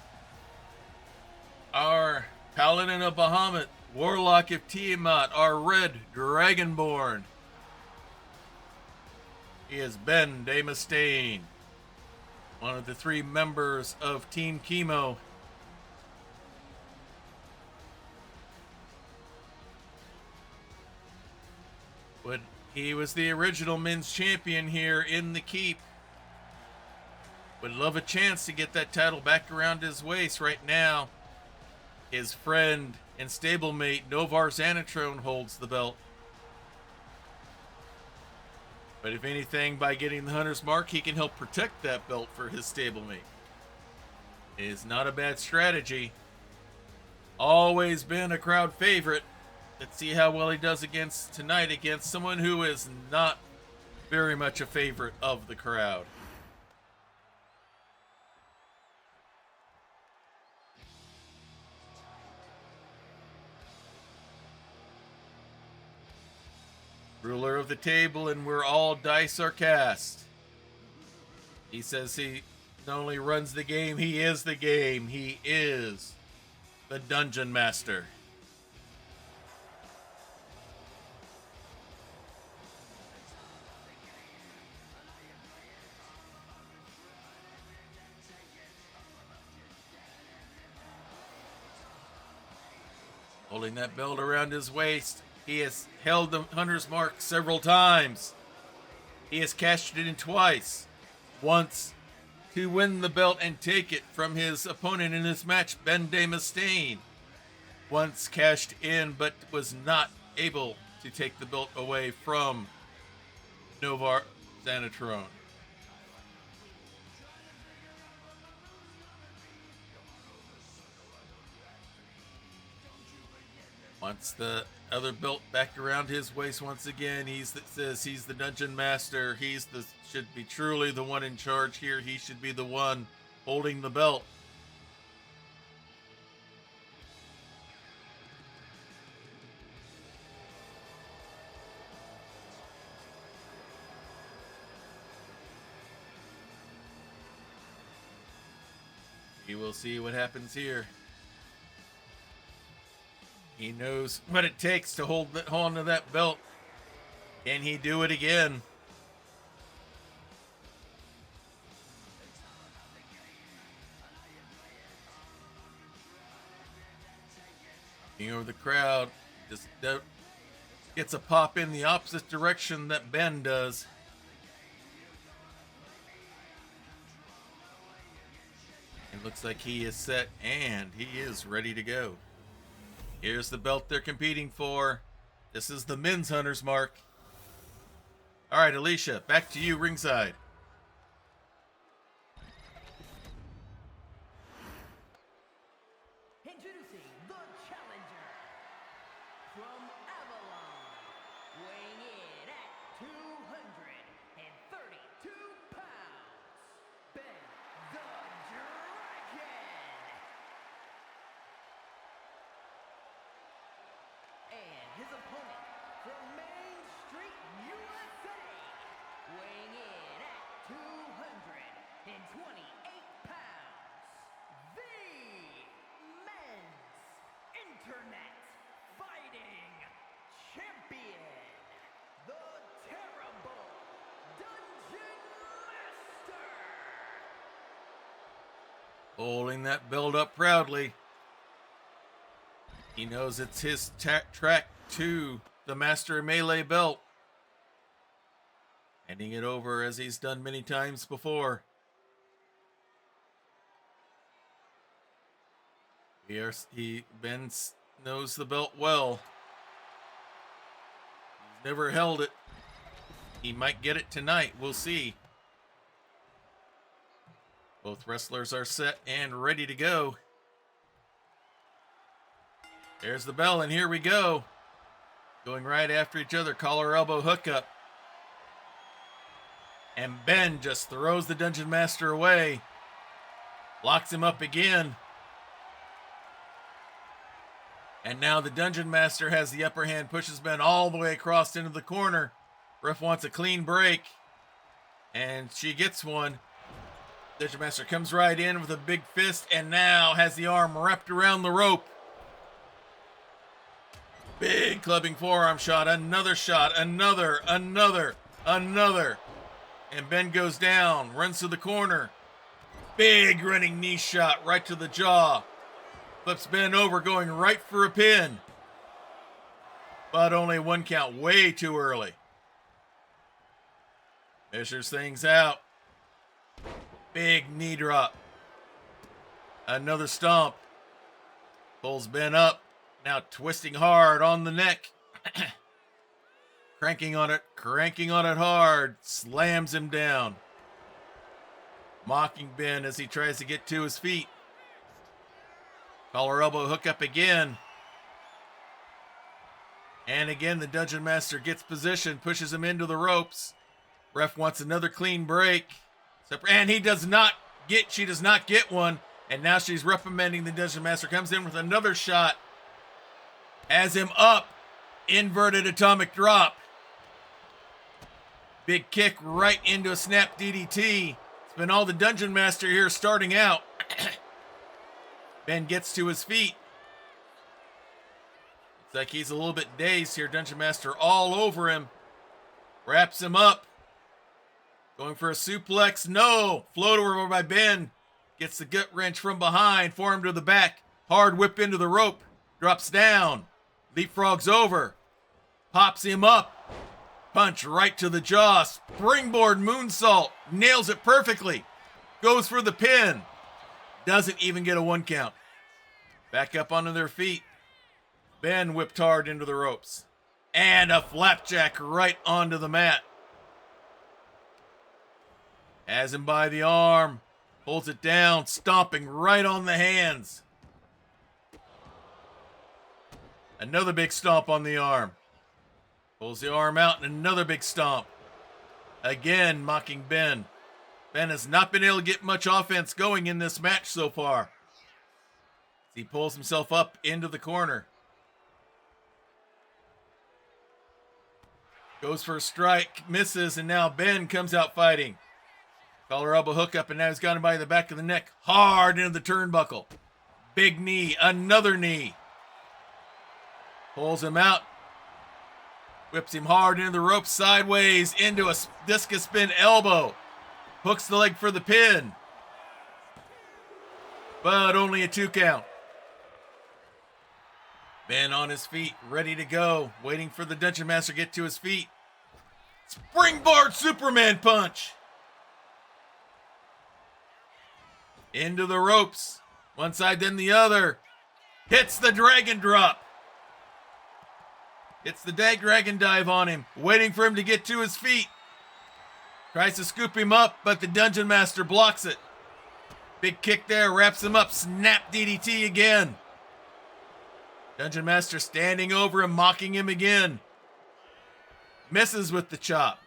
Speaker 1: our Paladin of Bahamut, Warlock of Tiamat, our red Dragonborn. He is Ben de Mustaine, one of the three members of Team Chemo. But he was the original men's champion here in the Keep. Would love a chance to get that title back around his waist right now. His friend and stablemate Novar Xanatrone holds the belt. But if anything, by getting the Hunter's Mark, he can help protect that belt for his stablemate. It is not a bad strategy. Always been a crowd favorite. Let's see how well he does tonight against someone who is not very much a favorite of the crowd. Ruler of the table, and we're all dice are cast. He says he not only runs the game, he is the game. He is the Dungeon Master. Holding that belt around his waist. He has held the Hunter's Mark several times. He has cashed it in twice. Once to win the belt and take it from his opponent in this match, Ben De Mustaine. Once cashed in, but was not able to take the belt away from Novar Zanatron. Wants the other belt back around his waist once again. Says he's the Dungeon Master. Should be truly the one in charge here. He should be the one holding the belt. We will see what happens here. He knows what it takes to hold on to that belt. Can he do it again? Looking over the crowd, just gets a pop in the opposite direction that Ben does. It looks like he is set and he is ready to go. Here's the belt they're competing for. This is the men's Hunter's Mark. All right, Alicia, back to you ringside.
Speaker 2: Introducing the challenger from Avalon, weighing in at 232 pounds, Ben the Dragon. And his opponent from Main Street, USA, weighing in at 228 pounds, the Men's Internet Fighting Champion, the Terrible Dungeon Master.
Speaker 1: Holding that belt up proudly. He knows it's his track to the Master Melee belt. Handing it over as he's done many times before. Ben knows the belt well. He's never held it. He might get it tonight. We'll see. Both wrestlers are set and ready to go. There's the bell, and here we go. Going right after each other, collar elbow hookup. And Ben just throws the Dungeon Master away. Locks him up again. And now the Dungeon Master has the upper hand, pushes Ben all the way across into the corner. Ref wants a clean break. And she gets one. Dungeon Master comes right in with a big fist and now has the arm wrapped around the rope. Big clubbing forearm shot, another, another. And Ben goes down, runs to the corner. Big running knee shot right to the jaw. Flips Ben over, going right for a pin. But only one count, way too early. Measures things out. Big knee drop. Another stomp. Pulls Ben up. Now twisting hard on the neck. Cranking on it hard. Slams him down. Mocking Ben as he tries to get to his feet. Collar elbow hook up again. And again, the Dungeon Master gets position, pushes him into the ropes. Ref wants another clean break. And she does not get one. And now she's reprimanding the Dungeon Master. Comes in with another shot. Has him up. Inverted atomic drop. Big kick right into a snap DDT. It's been all the Dungeon Master here starting out. Ben gets to his feet. Looks like he's a little bit dazed here. Dungeon Master all over him. Wraps him up. Going for a suplex. No. Float over by Ben. Gets the gut wrench from behind. Forearm to the back. Hard whip into the rope. Drops down. Leapfrogs over. Pops him up. Punch right to the jaw. Springboard moonsault. Nails it perfectly. Goes for the pin. Doesn't even get a 1 count. Back up onto their feet. Ben whipped hard into the ropes. And a flapjack right onto the mat. Has him by the arm. Holds it down. Stomping right on the hands. Another big stomp on the arm. Pulls the arm out and another big stomp. Again, mocking Ben. Ben has not been able to get much offense going in this match so far. He pulls himself up into the corner. Goes for a strike, misses, and now Ben comes out fighting. Collar elbow hook up, and now he's got him by the back of the neck. Hard into the turnbuckle. Big knee, another knee. Pulls him out. Whips him hard into the rope, sideways into a discus spin elbow. Hooks the leg for the pin. But only a 2 count. Ben on his feet, ready to go. Waiting for the Dungeon Master to get to his feet. Springboard Superman punch. Into the ropes. One side, then the other. Hits the dragon drop. Hits the dragon dive on him. Waiting for him to get to his feet. Tries to scoop him up, but the Dungeon Master blocks it. Big kick there, wraps him up. Snap DDT again. Dungeon Master standing over him, mocking him again. Misses with the chop.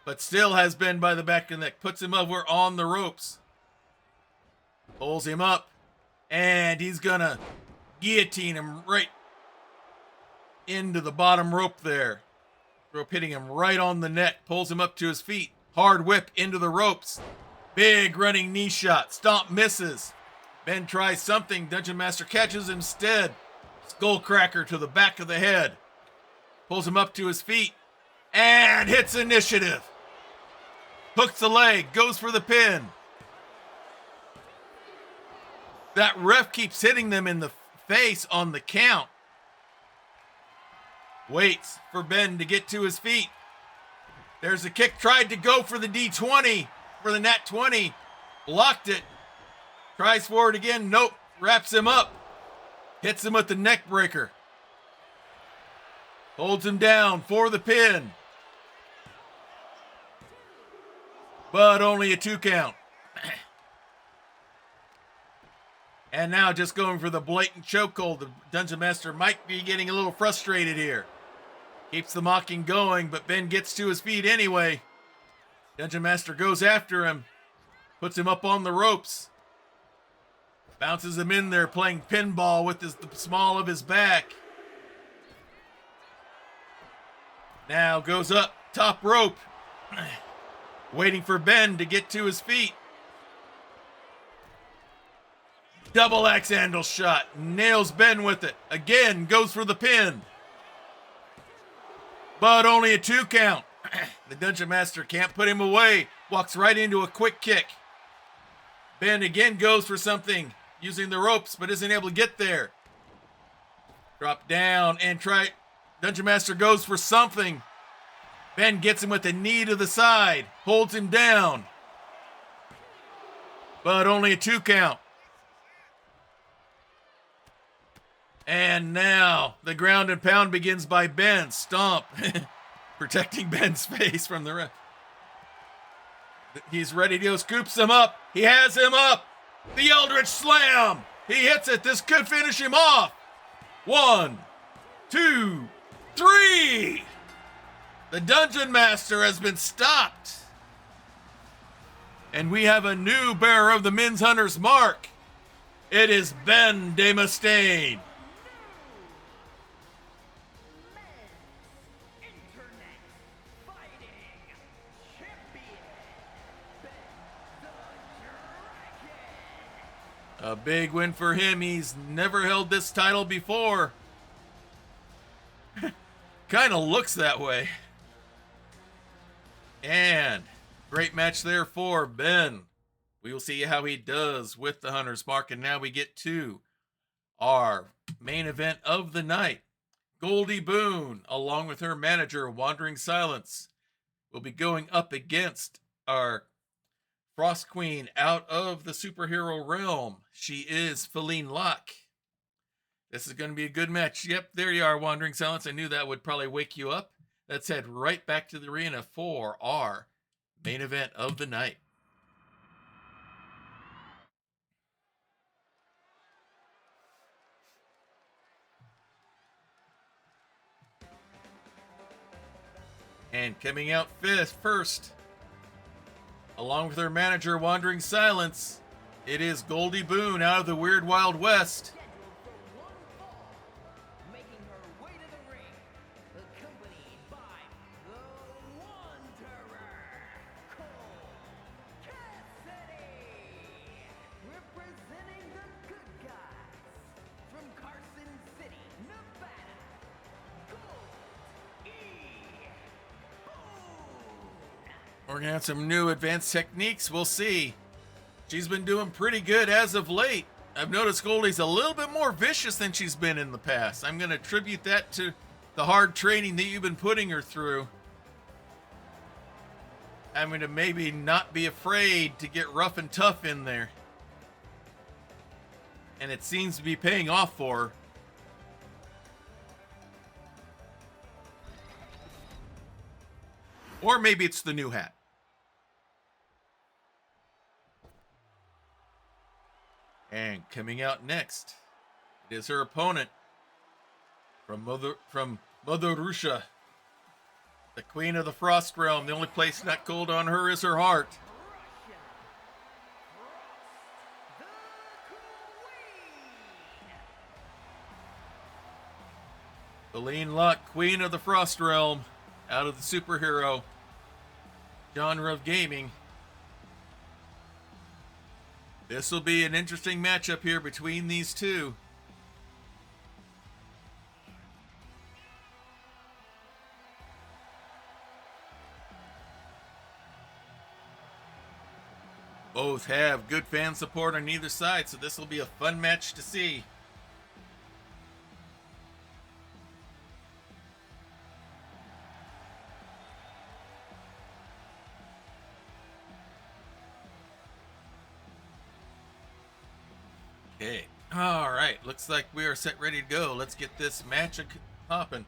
Speaker 1: But still has Ben by the back of the neck. Puts him over on the ropes. Pulls him up. And he's gonna guillotine him right into the bottom rope there. Rope hitting him right on the neck. Pulls him up to his feet. Hard whip into the ropes. Big running knee shot. Stomp misses. Ben tries something. Dungeon Master catches him instead. Skull cracker to the back of the head. Pulls him up to his feet. And hits initiative. Hooks the leg. Goes for the pin. That ref keeps hitting them in the face on the count. Waits for Ben to get to his feet. There's a kick. Tried to go for the D20, for the Nat 20. Blocked it. Tries for it again. Nope. Wraps him up. Hits him with the neck breaker. Holds him down for the pin. But only a 2 count. And now just going for the blatant chokehold. The Dungeon Master might be getting a little frustrated here. Keeps the mocking going, but Ben gets to his feet anyway. Dungeon Master goes after him. Puts him up on the ropes. Bounces him in there, playing pinball with the small of his back. Now goes up, top rope. Waiting for Ben to get to his feet. Double axe handle shot. Nails Ben with it. Again, goes for the pin. But only a 2 count. The Dungeon Master can't put him away. Walks right into a quick kick. Ben again goes for something. Using the ropes, but isn't able to get there. Drop down and try. Dungeon Master goes for something. Ben gets him with a knee to the side. Holds him down. But only a 2 count. And now the ground and pound begins by Ben. Stomp. Protecting Ben's face from the ref. He's ready to go. Scoops him up. He has him up. The Eldritch Slam. He hits it. This could finish him off. 1, 2, 3. The Dungeon Master has been stopped. And we have a new bearer of the Men's Hunter's mark. It is Ben de Mustaine. A big win for him. He's never held this title before. Kind of looks that way. And great match there for Ben. We will see how he does with the Hunter's Mark. And now we get to our main event of the night. Goldie Boone, along with her manager, Wandering Silence, will be going up against our Frost Queen out of the superhero realm. She is Feline Locke. This is going to be a good match. Yep, there you are, Wandering Silence. I knew that would probably wake you up. Let's head right back to the arena for our main event of the night. And coming out first, along with her manager, Wandering Silence, it is Goldie Boone out of the Weird Wild West.
Speaker 2: Making her way to the ring, accompanied by the Wanderer, Cole Cassidy, representing the good guys from Carson City, Nevada, Gold E. Boone.
Speaker 1: We're going to have some new advanced techniques. We'll see. She's been doing pretty good as of late. I've noticed Goldie's a little bit more vicious than she's been in the past. I'm going to attribute that to the hard training that you've been putting her through. I'm going to maybe not be afraid to get rough and tough in there. And it seems to be paying off for her. Or maybe it's the new hat. And coming out next, it is her opponent from Mother Russia, the Queen of the Frost Realm. The only place not cold on her is her heart.
Speaker 2: Russia, Frost, the Queen.
Speaker 1: Feline Locke, Queen of the Frost Realm, out of the superhero genre of gaming. This will be an interesting matchup here between these two. Both have good fan support on either side, so this will be a fun match to see. Okay, all right, looks like we are set ready to go. Let's get this match hopping.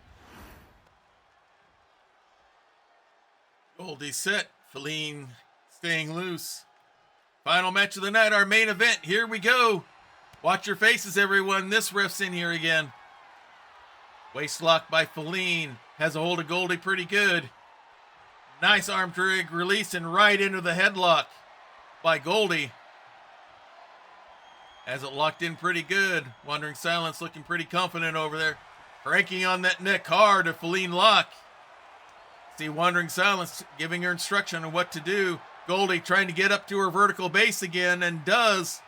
Speaker 1: Goldie set, Feline staying loose. Final match of the night, our main event. Here we go. Watch your faces, everyone. This ref's in here again. Waist lock by Feline. Has a hold of Goldie pretty good. Nice arm drag release and right into the headlock by Goldie. Has it locked in pretty good. Wandering Silence looking pretty confident over there. Cranking on that neck hard of Feline Locke. See Wandering Silence giving her instruction on what to do. Goldie trying to get up to her vertical base again, and does.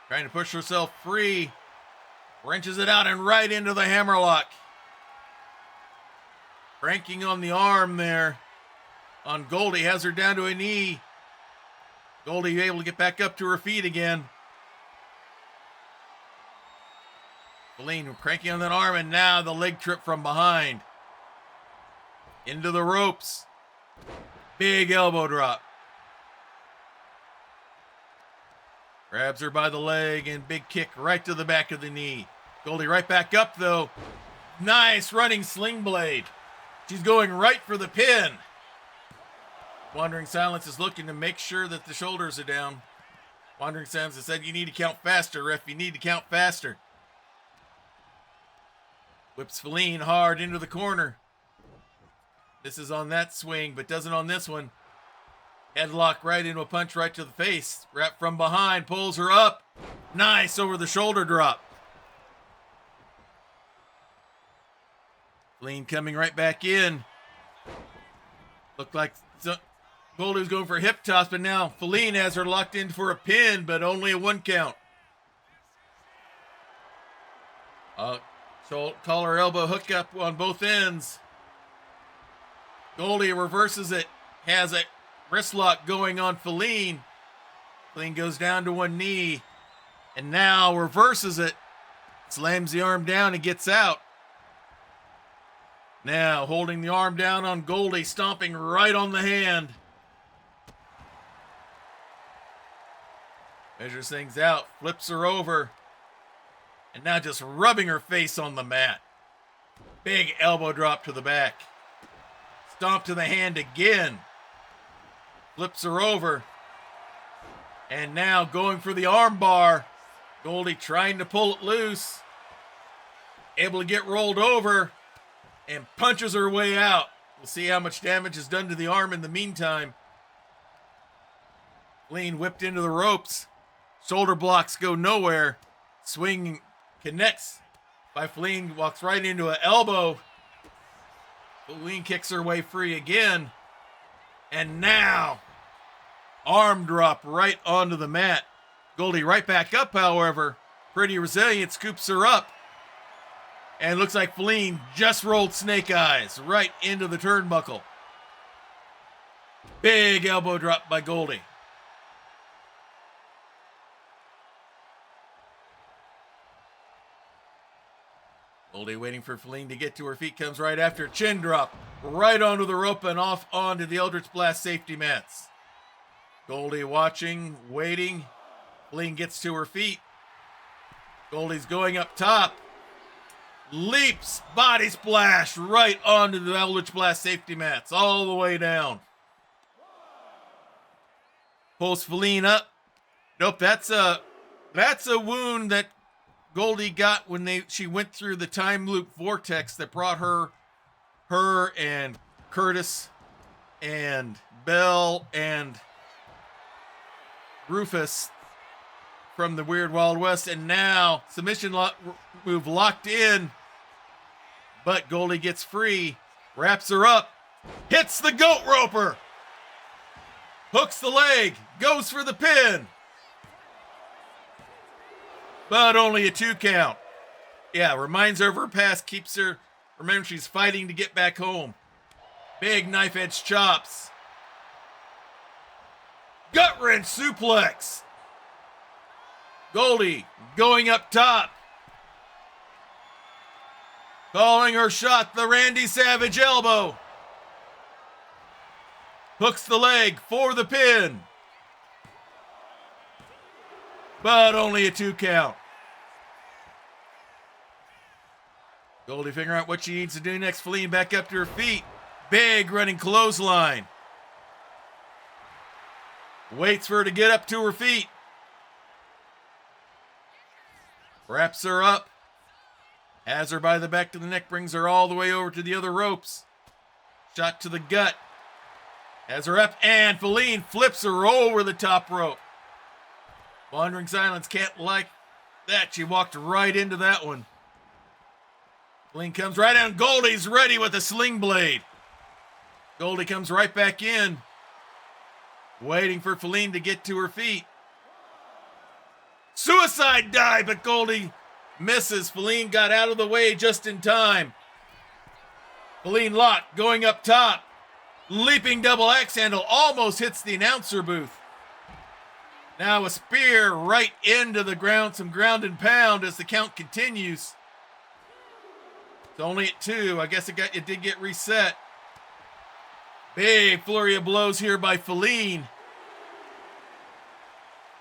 Speaker 1: Trying to push herself free. Wrenches it out and right into the hammerlock. Cranking on the arm there on Goldie. Has her down to a knee. Goldie able to get back up to her feet again. Feline cranking on that arm, and now the leg trip from behind. Into the ropes. Big elbow drop. Grabs her by the leg and big kick right to the back of the knee. Goldie right back up though. Nice running sling blade. She's going right for the pin. Wandering Silence is looking to make sure that the shoulders are down. Wandering Silence has said, you need to count faster, ref. You need to count faster. Whips Feline hard into the corner. This is on that swing, but doesn't on this one. Headlock right into a punch right to the face. Wrap from behind, pulls her up. Nice over the shoulder drop. Feline coming right back in. Looked like Goldie was going for a hip toss, but now Feline has her locked in for a pin, but only a 1 count. So collar elbow hookup on both ends. Goldie reverses it, has a wrist lock going on Feline. Feline goes down to one knee, and now reverses it, slams the arm down and gets out. Now holding the arm down on Goldie, stomping right on the hand. Measures things out, flips her over, and now just rubbing her face on the mat. Big elbow drop to the back. Stomp to the hand again. Flips her over. And now going for the arm bar. Goldie trying to pull it loose. Able to get rolled over and punches her way out. We'll see how much damage is done to the arm in the meantime. Feline whipped into the ropes. Shoulder blocks go nowhere. Swing connects by Feline, walks right into an elbow. Feline kicks her way free again. And now, arm drop right onto the mat. Goldie right back up, however. Pretty resilient, scoops her up. And looks like Feline just rolled snake eyes right into the turnbuckle. Big elbow drop by Goldie. Goldie waiting for Feline to get to her feet, comes right after. Chin drop right onto the rope and off onto the Eldritch Blast safety mats. Goldie watching, waiting. Feline gets to her feet. Goldie's going up top. Leaps, body splash right onto the Eldritch Blast safety mats, all the way down. Pulls Feline up. Nope, that's a wound that Goldie got when she went through the time loop vortex that brought her and Curtis and Bell and Rufus from the Weird Wild West, and now submission move locked in, but Goldie gets free, wraps her up, hits the goat roper, hooks the leg, goes for the pin. But only a 2 count. Yeah, reminds her of her past, keeps her, remember she's fighting to get back home. Big knife edge chops. Gut wrench suplex. Goldie going up top. Calling her shot, the Randy Savage elbow. Hooks the leg for the pin. But only a 2 count. Goldie figuring out what she needs to do next. Feline back up to her feet. Big running clothesline. Waits for her to get up to her feet. Wraps her up. Has her by the back of the neck. Brings her all the way over to the other ropes. Shot to the gut. Has her up. And Feline flips her over the top rope. Wandering Silence can't like that. She walked right into that one. Feline comes right down. Goldie's ready with a sling blade. Goldie comes right back in. Waiting for Feline to get to her feet. Suicide dive, but Goldie misses. Feline got out of the way just in time. Feline locked, going up top. Leaping double axe handle, almost hits the announcer booth. Now a spear right into the ground, some ground and pound as the count continues. It's only at 2. I guess it did get reset. Big flurry of blows here by Feline.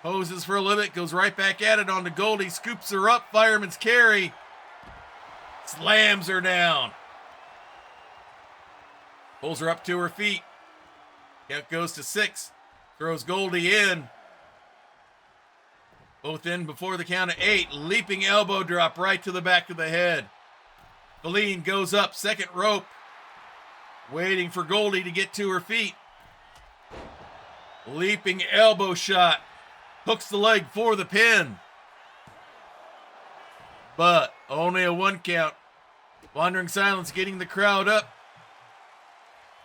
Speaker 1: Poses for a little bit, goes right back at it onto Goldie, scoops her up, fireman's carry. Slams her down. Pulls her up to her feet. Count goes to 6. Throws Goldie in. Both in before the count of 8. Leaping elbow drop right to the back of the head. Feline goes up, second rope. Waiting for Goldie to get to her feet. Leaping elbow shot. Hooks the leg for the pin. But only a 1 count. Wandering Silence getting the crowd up.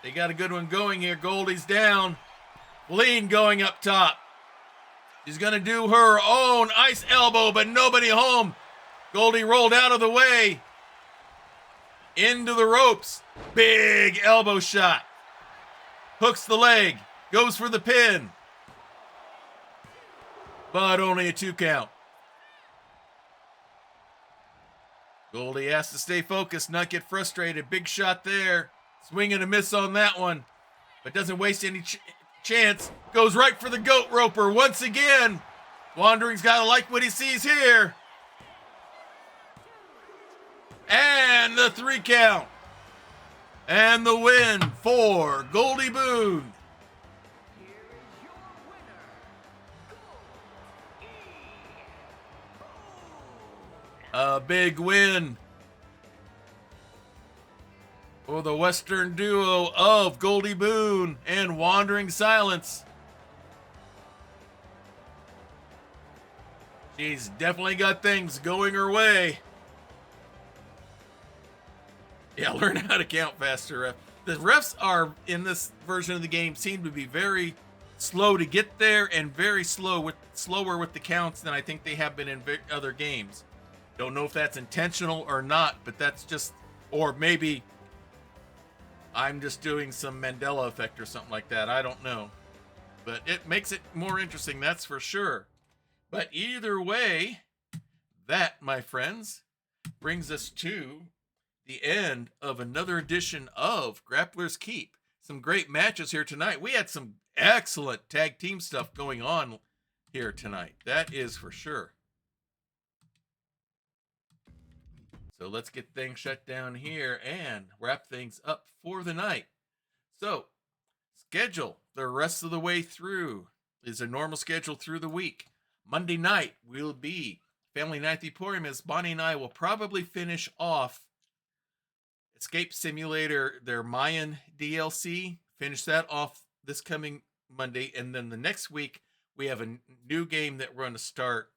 Speaker 1: They got a good one going here. Goldie's down. Feline going up top. She's going to do her own ice elbow, but nobody home. Goldie rolled out of the way. Into the ropes. Big elbow shot. Hooks the leg. Goes for the pin. But only a 2 count. Goldie has to stay focused, not get frustrated. Big shot there. Swing and a miss on that one. But doesn't waste any chance. Goes right for the goat roper once again. Wandering's got to like what he sees here. And the 3 count. And the win for Goldie Boone.
Speaker 2: Here is your winner,
Speaker 1: A big win for the Western duo of Goldie Boone and Wandering Silence. She's definitely got things going her way. Yeah, learn how to count faster, ref. The refs are, in this version of the game, seem to be very slow to get there and very slower with the counts than I think they have been in other games. Don't know if that's intentional or not, but that's just, or maybe I'm just doing some Mandela effect or something like that. I don't know. But it makes it more interesting, that's for sure. But either way, that, my friends, brings us to the end of another edition of Grappler's Keep. Some great matches here tonight. We had some excellent tag team stuff going on here tonight. That is for sure. So let's get things shut down here and wrap things up for the night. So, schedule the rest of the way through is a normal schedule through the week. Monday night will be Family Night at the Emporium, as Bonnie and I will probably finish off Escape Simulator, their Mayan DLC. Finish that off this coming Monday. And then the next week, we have a new game that we're going to start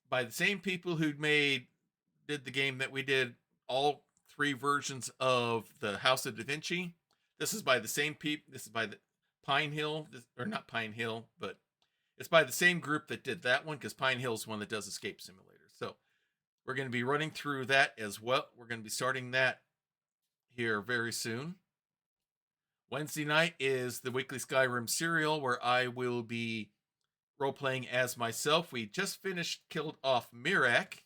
Speaker 1: by the same people who did the game that we did all 3 versions of the House of Da Vinci. This is by the same people. This is by the Pine Hill, or not Pine Hill, but it's by the same group that did that one, because Pine Hill is one that does Escape Simulator. So we're going to be running through that as well. We're going to be starting that here very soon. Wednesday night is the weekly Skyrim serial, where I will be role-playing as myself. We just killed off Mirak,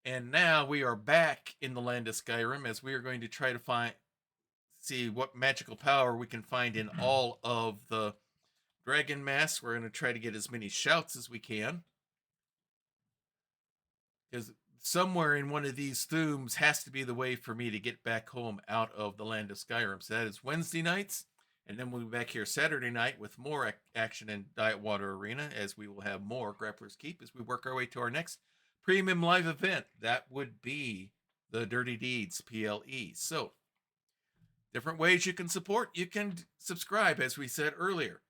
Speaker 1: and now we are back in the land of Skyrim, as we are going to try to see what magical power we can find in all of the dragon masks. We're going to try to get as many shouts as we can, because somewhere in one of these Thumes has to be the way for me to get back home out of the land of Skyrim. So that is Wednesday nights, and then we'll be back here Saturday night with more action in Diet Water Arena, as we will have more Grappler's Keep as we work our way to our next premium live event. That would be the Dirty Deeds PLE. So, different ways you can support. You can subscribe, as we said earlier.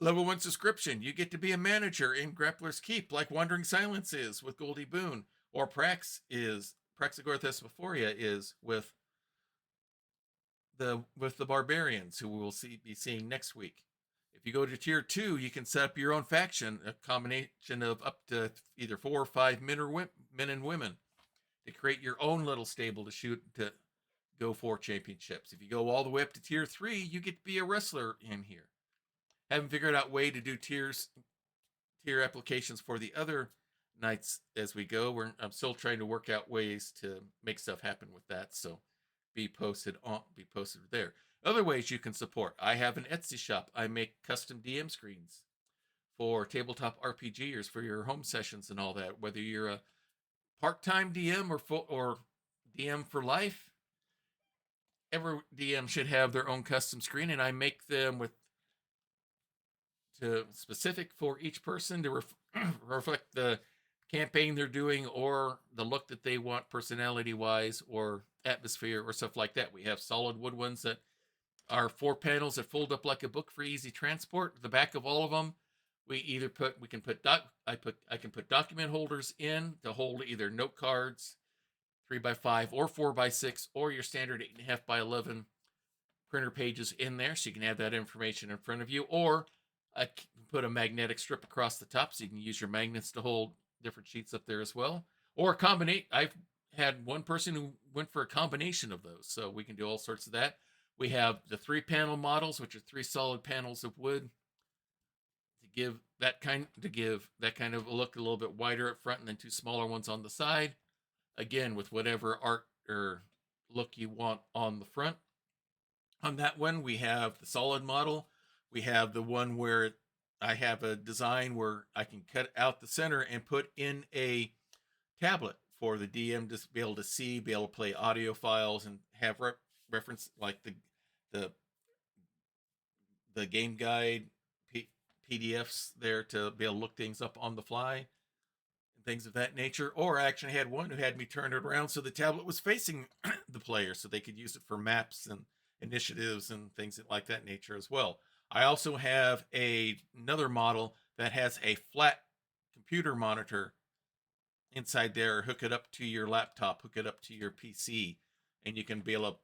Speaker 1: Level 1 subscription, you get to be a manager in Grappler's Keep, like Wandering Silence is with Goldie Boone, or Praxagorthus Bephoria is with the Barbarians, who we will be seeing next week. If you go to tier 2, you can set up your own faction, a combination of up to either 4 or 5 men and women, to create your own little stable to go for championships. If you go all the way up to tier 3, you get to be a wrestler in here. Haven't figured out a way to do tier applications for the other nights as we go. I'm still trying to work out ways to make stuff happen with that. So be posted there. Other ways you can support. I have an Etsy shop. I make custom DM screens for tabletop RPGers for your home sessions and all that. Whether you're a part-time DM or DM for life, every DM should have their own custom screen, and I make them specific for each person to reflect the campaign they're doing, or the look that they want personality-wise, or atmosphere, or stuff like that. We have solid wood ones that are 4 panels that fold up like a book for easy transport. The back of all of them, I can put document holders in to hold either note cards, 3x5 or 4x6, or your standard 8.5 by 11 printer pages in there, so you can have that information in front of you, or I can put a magnetic strip across the top so you can use your magnets to hold different sheets up there as well, or combine. I've had one person who went for a combination of those, so we can do all sorts of that. We have the 3-panel models, which are 3 solid panels of wood to give that kind of a look, a little bit wider up front, and then 2 smaller ones on the side. Again, with whatever art or look you want on the front. On that one, we have the solid model. We have the one where I have a design where I can cut out the center and put in a tablet for the DM to be able to see, be able to play audio files, and have reference like the the game guide PDFs there to be able to look things up on the fly and things of that nature. Or I actually had one who had me turn it around so the tablet was facing the player so they could use it for maps and initiatives and things like that nature as well. I also have another model that has a flat computer monitor inside there. Hook it up to your laptop, hook it up to your PC, and you can be able to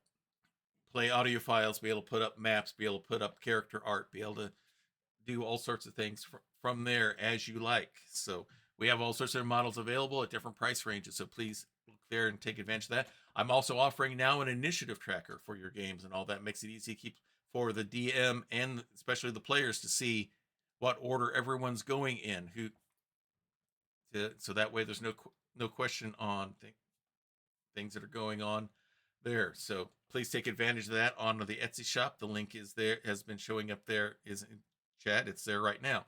Speaker 1: play audio files, be able to put up maps, be able to put up character art, be able to do all sorts of things from there as you like. So we have all sorts of models available at different price ranges. So please look there and take advantage of that. I'm also offering now an initiative tracker for your games, and all that makes it easy to keep for the DM and especially the players to see what order everyone's going in. So that way there's no question on things that are going on there. So please take advantage of that on the Etsy shop. The link is there, has been showing up there, is in chat. It's there right now.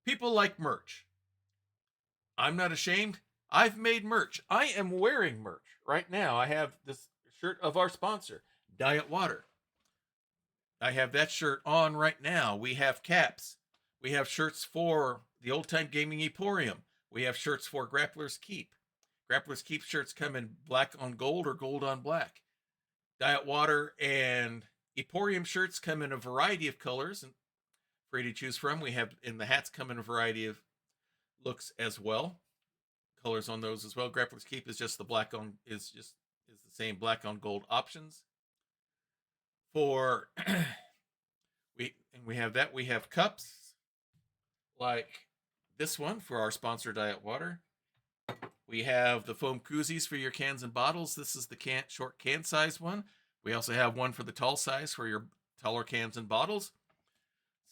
Speaker 1: People like merch. I'm not ashamed. I've made merch. I am wearing merch right now. I have this shirt of our sponsor, Diet Water. I have that shirt on right now. We have caps. We have shirts for the Old Time Gaming Emporium. We have shirts for Grappler's Keep. Grappler's Keep shirts come in black on gold or gold on black. Diet Water and Emporium shirts come in a variety of colors and free to choose from. We have, and the hats come in a variety of looks as well. Colors on those as well. Grappler's Keep is just the the same black on gold options. For we have that. We have cups like this one for our sponsor Diet Water. We have the foam koozies for your cans and bottles. This is the short can size one. We also have one for the tall size for your taller cans and bottles.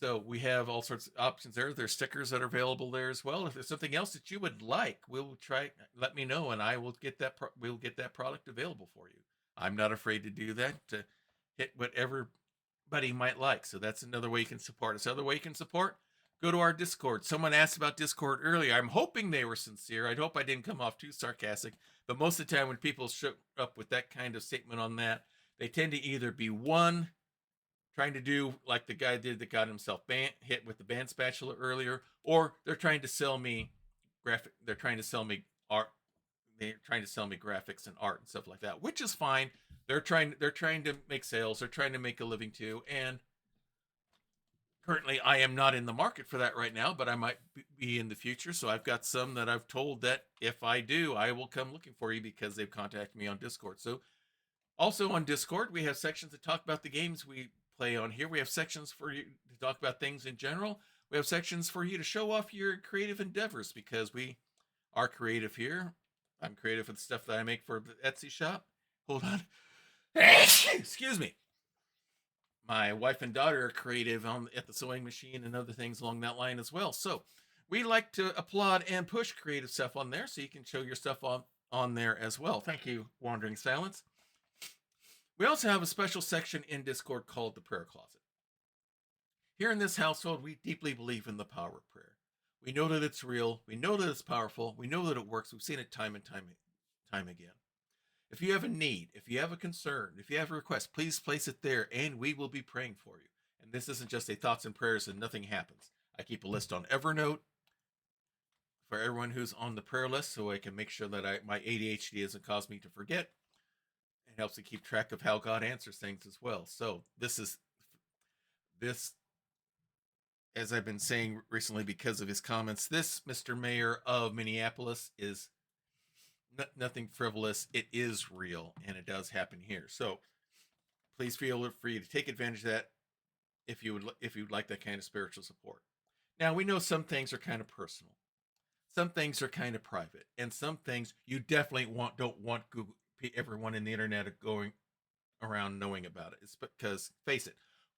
Speaker 1: So we have all sorts of options there. There's stickers that are available there as well. If there's something else that you would like, we'll try. Let me know, and I will get that. We'll get that product available for you. I'm not afraid to do that, to hit what everybody might like. So that's another way you can support us. Other way you can support, go to our Discord. Someone asked about Discord earlier. I'm hoping they were sincere. I hope I didn't come off too sarcastic. But most of the time when people show up with that kind of statement on that, they tend to either be one, trying to do like the guy did that got himself hit with the band spatula earlier, or they're trying to sell me they're trying to sell me art. They're trying to sell me graphics and art and stuff like that, which is fine. They're trying to make sales. They're trying to make a living too. And currently I am not in the market for that right now, but I might be in the future. So I've got some that I've told that if I do, I will come looking for you because they've contacted me on Discord. So also on Discord, we have sections that talk about the games we play on here. We have sections for you to talk about things in general. We have sections for you to show off your creative endeavors because we are creative here. I'm creative with the stuff that I make for the Etsy shop. Hold on. Excuse me. My wife and daughter are creative at the sewing machine and other things along that line as well. So we like to applaud and push creative stuff on there so you can show your stuff on there as well. Thank you, Wandering Silence. We also have a special section in Discord called the Prayer Closet. Here in this household, we deeply believe in the power of prayer. We know that it's real. We know that it's powerful. We know that it works. We've seen it time and time again. If you have a need, if you have a concern, if you have a request, please place it there and we will be praying for you. And this isn't just a thoughts and prayers and nothing happens. I keep a list on Evernote for everyone who's on the prayer list so I can make sure that my ADHD doesn't cause me to forget. It helps to keep track of how God answers things as well. So this, as I've been saying recently because of his comments, this Mr. Mayor of Minneapolis is nothing frivolous. It is real, and it does happen here. So please feel free to take advantage of that if you would like that kind of spiritual support. Now, we know some things are kind of personal. Some things are kind of private, and some things you definitely don't want Google, everyone in the internet going around knowing about it. It's because, face it,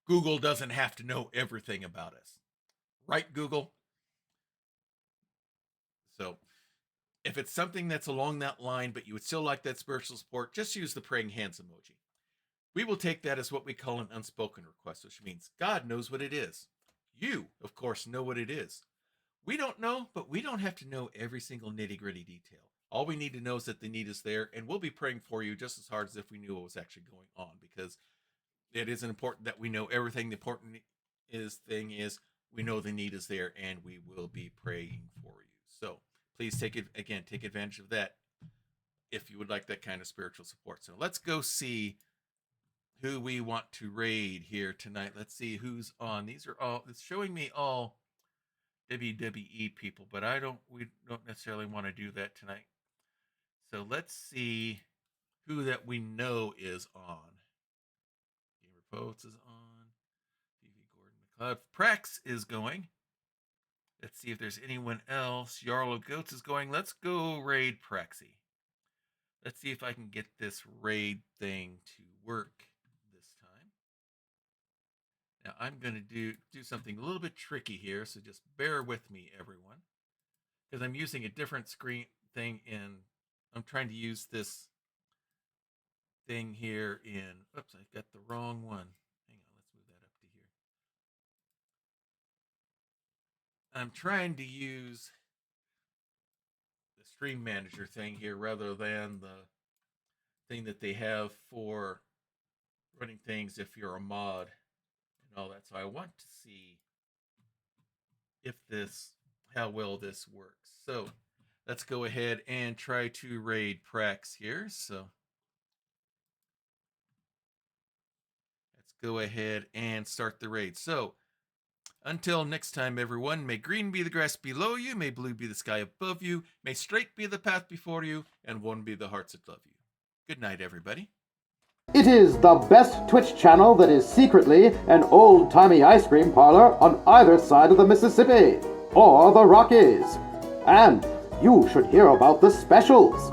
Speaker 1: Google doesn't have to know everything about us. Right, Google? So if it's something that's along that line, but you would still like that spiritual support, just use the praying hands emoji. We will take that as what we call an unspoken request, which means God knows what it is. You, of course, know what it is. We don't know, but we don't have to know every single nitty-gritty detail. All we need to know is that the need is there, and we'll be praying for you just as hard as if we knew what was actually going on, because it isn't important that we know everything. The important thing is we know the need is there, and we will be praying for you. So please take advantage of that if you would like that kind of spiritual support. So let's go see who we want to raid here tonight. Let's see who's on. These are all, it's showing me all WWE people, but we don't necessarily want to do that tonight. So let's see who that we know is on. Gamer Poets is on. TV Gordon McLeod. Prax is going. Let's see if there's anyone else. Yarlo Goats is going. Let's go raid Praxy. Let's see if I can get this raid thing to work this time. Now I'm going to do something a little bit tricky here, so just bear with me, everyone, because I'm using a different screen thing I'm trying to use this thing here in, oops, I got the wrong one. Hang on, let's move that up to here. I'm trying to use the stream manager thing here rather than the thing that they have for running things if you're a mod and all that. So I want to see how well this works. So let's go ahead and try to raid Prax here. So let's go ahead and start the raid. So until next time, everyone, may green be the grass below you, may blue be the sky above you, may straight be the path before you, and one be the hearts that love you. Good night, everybody.
Speaker 3: It is the best Twitch channel that is secretly an old-timey ice cream parlor on either side of the Mississippi, or the Rockies. And you should hear about the specials.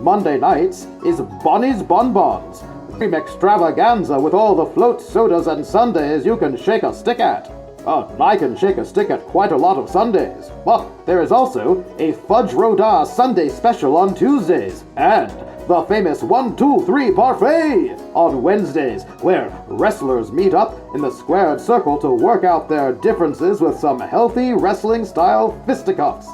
Speaker 3: Monday nights is Bonnie's Bonbons, cream extravaganza with all the float sodas and sundaes you can shake a stick at. I can shake a stick at quite a lot of Sundays, but there is also a Fudge Rodin Sunday special on Tuesdays, and the famous 1, 2, 3 parfait on Wednesdays, where wrestlers meet up in the squared circle to work out their differences with some healthy wrestling-style fisticuffs.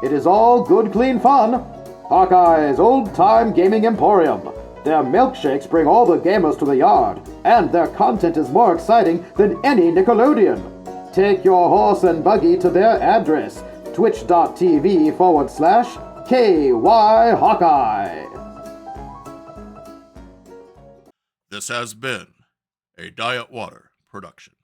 Speaker 3: It is all good, clean fun. Hawkeye's old-time gaming emporium. Their milkshakes bring all the gamers to the yard, and their content is more exciting than any Nickelodeon. Take your horse and buggy to their address, twitch.tv/KY Hawkeye.
Speaker 1: This has been a Diet Water production.